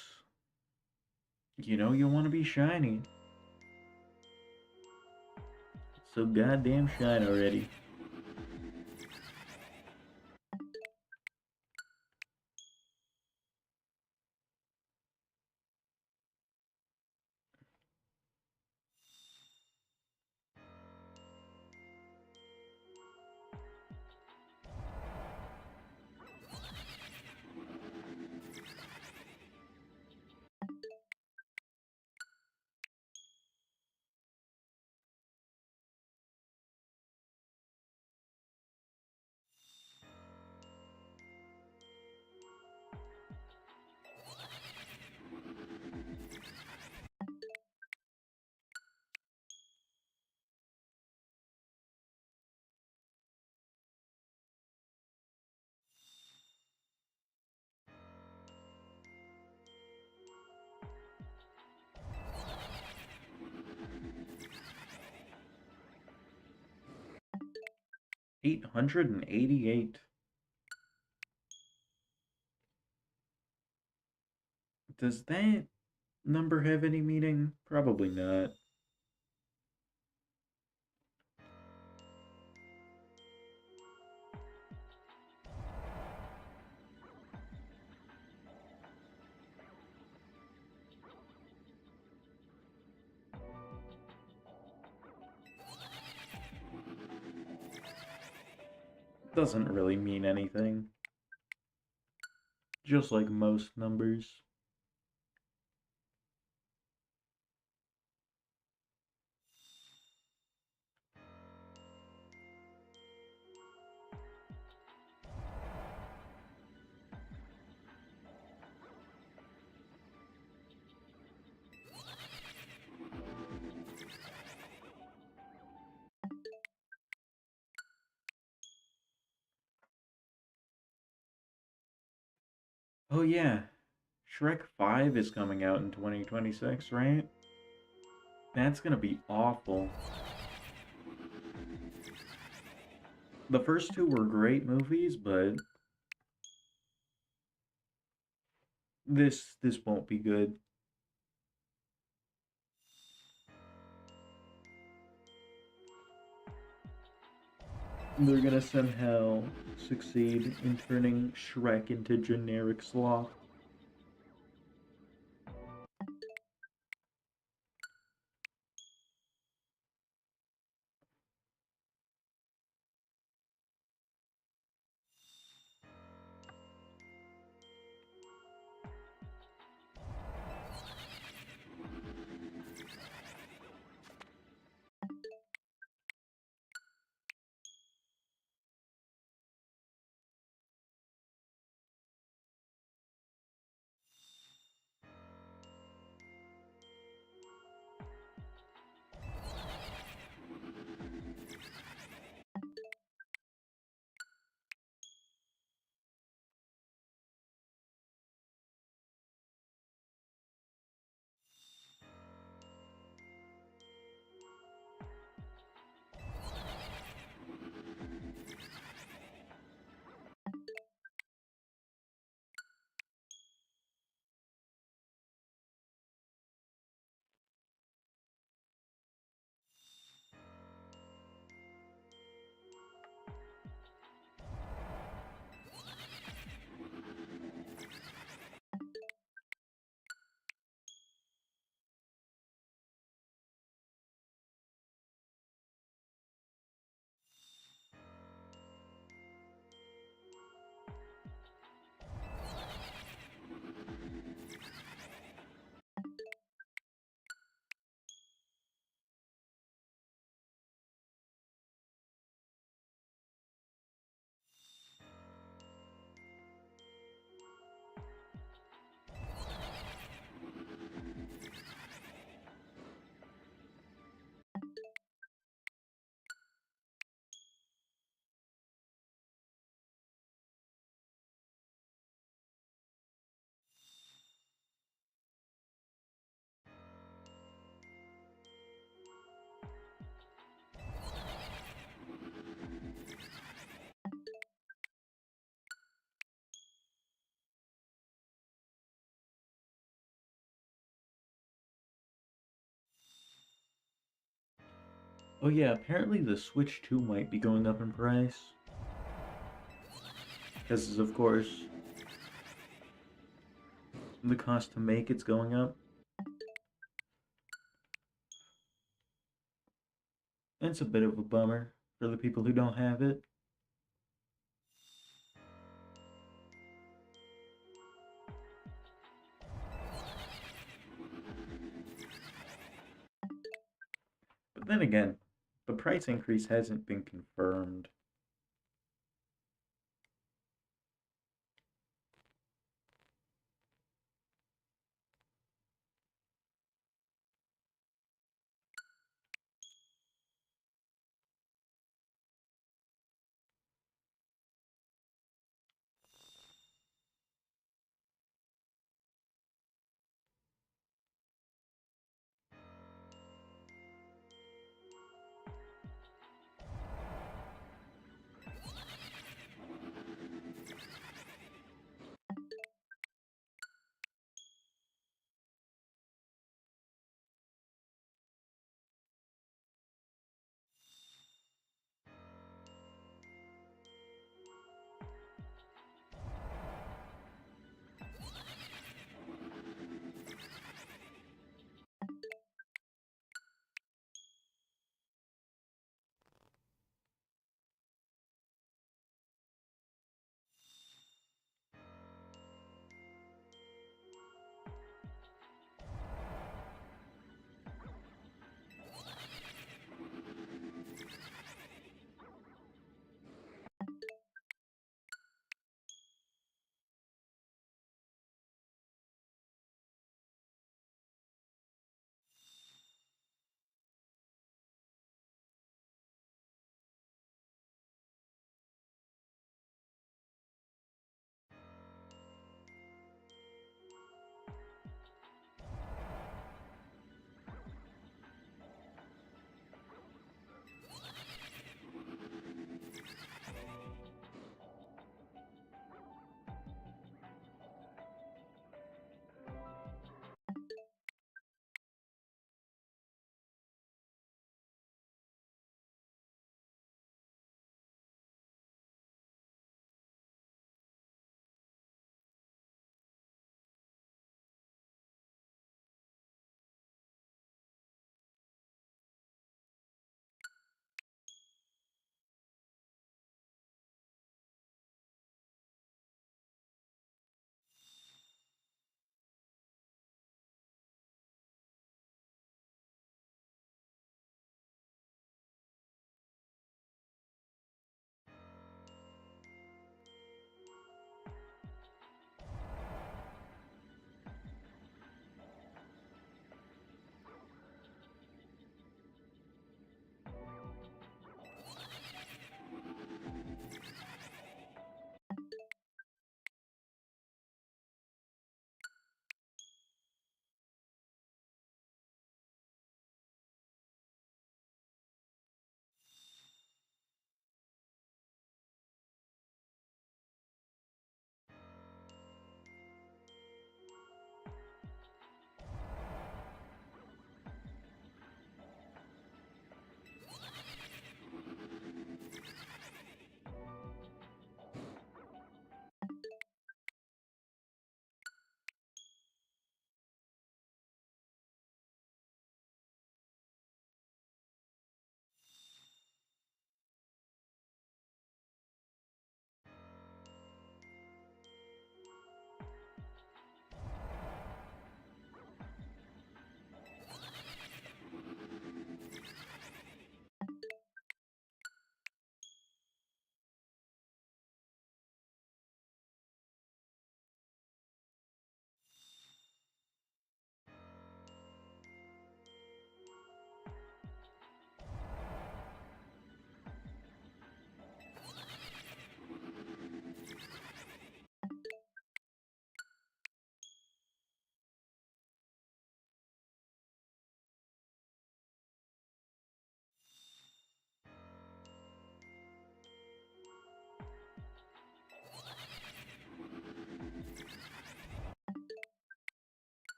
You know you want to be shiny. So goddamn shine already. $888. Does that number have any meaning? Probably not. Doesn't really mean anything. Just like most numbers. Oh yeah, Shrek 5 is coming out in 2026, right? That's gonna be awful. The first two were great movies, but this won't be good. They're gonna somehow succeed in turning Shrek into generic slop. Oh yeah, apparently the Switch 2 might be going up in price. Because of course the cost to make it's going up. It's a bit of a bummer for the people who don't have it. But then again, the price increase hasn't been confirmed.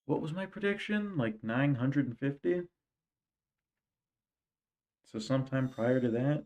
What was my prediction? Like 950? So sometime prior to that?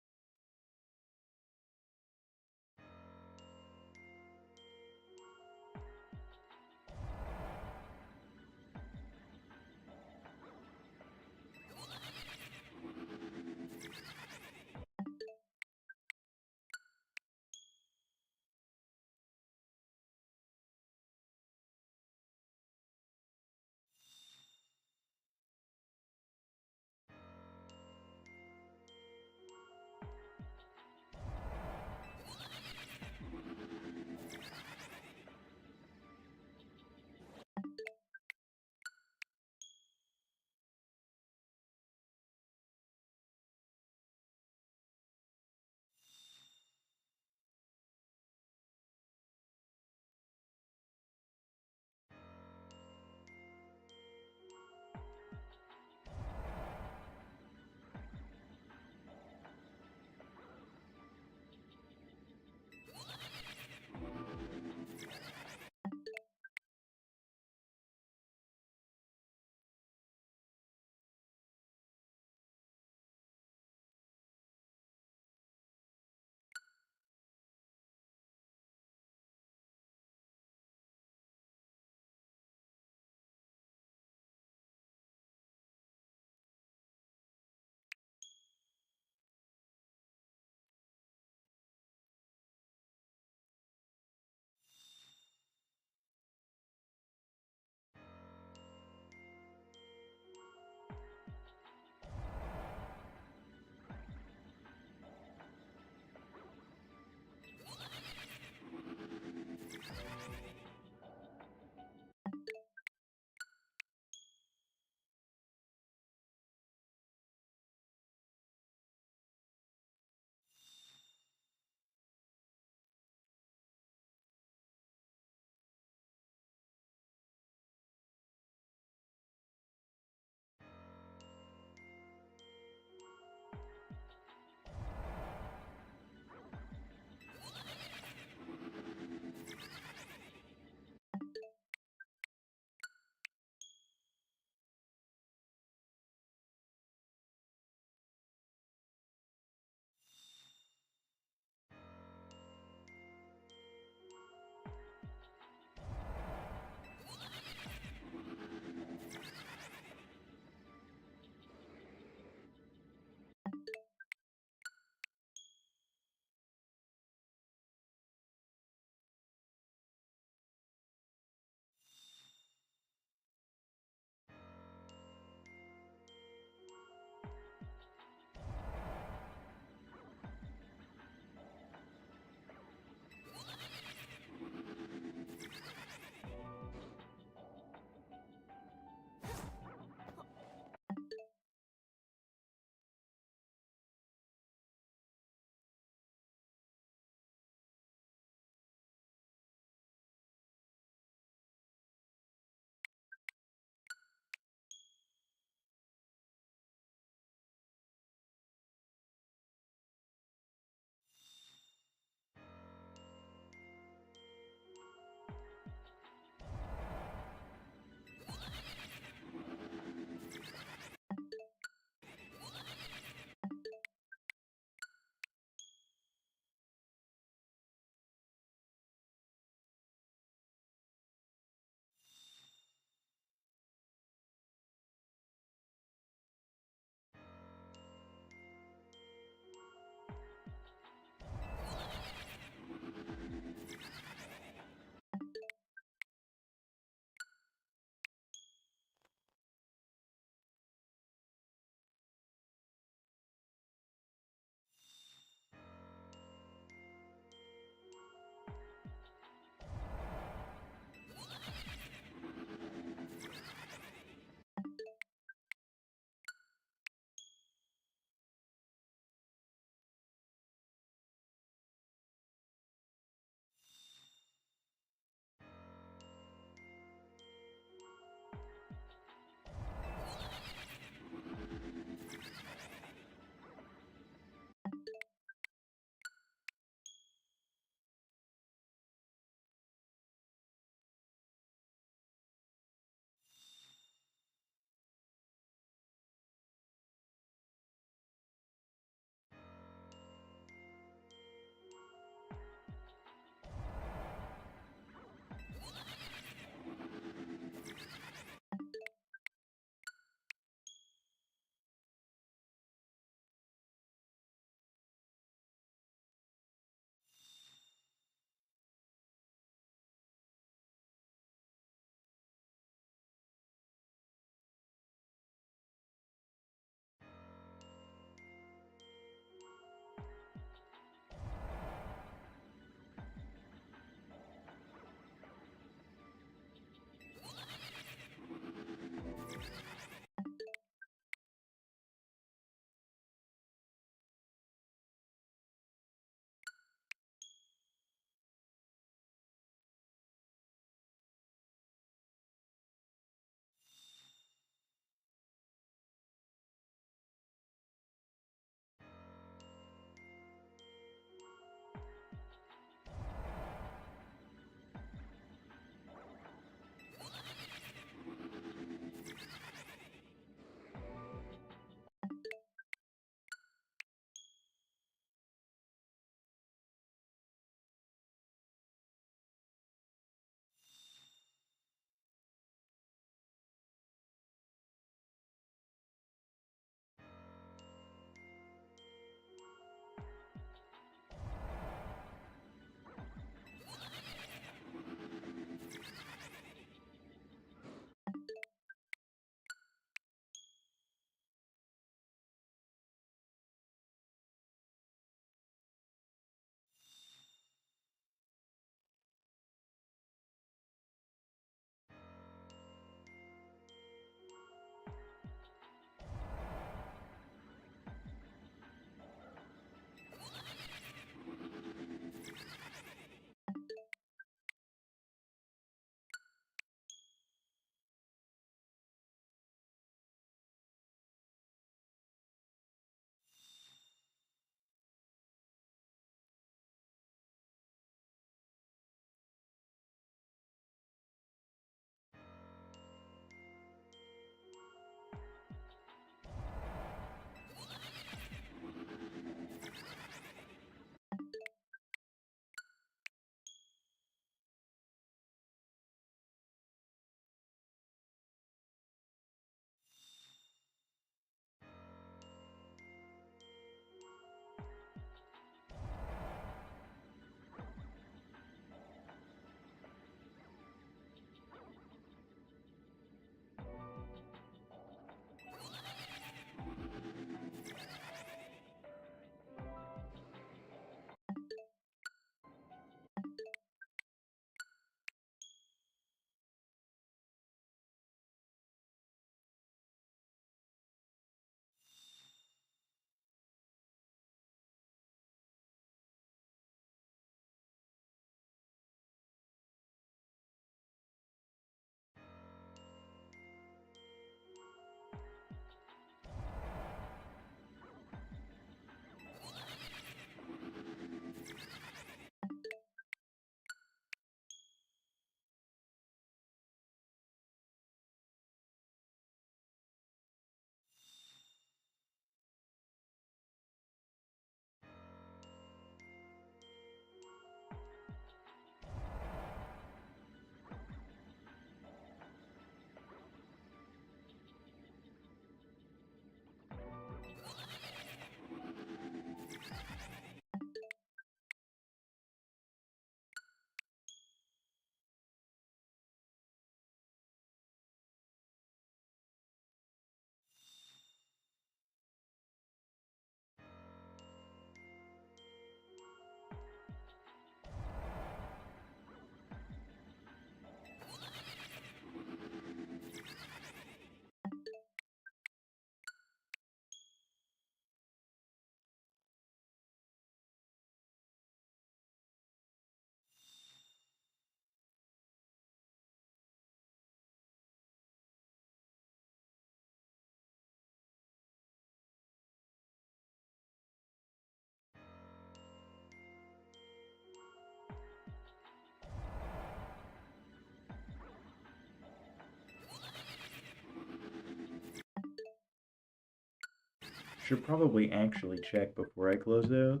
Should probably actually check before I close out.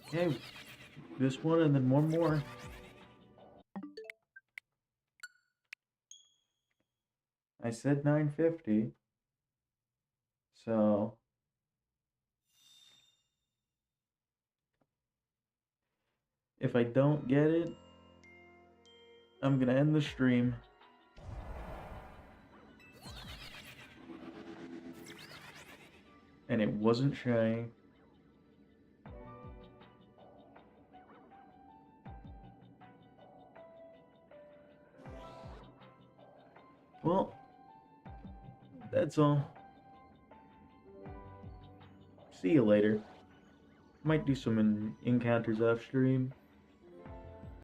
Okay, this one and then one more. I said 950. So if I don't get it, I'm gonna end the stream. And it wasn't shy. Well, that's all. See you later. Might do some encounters off stream.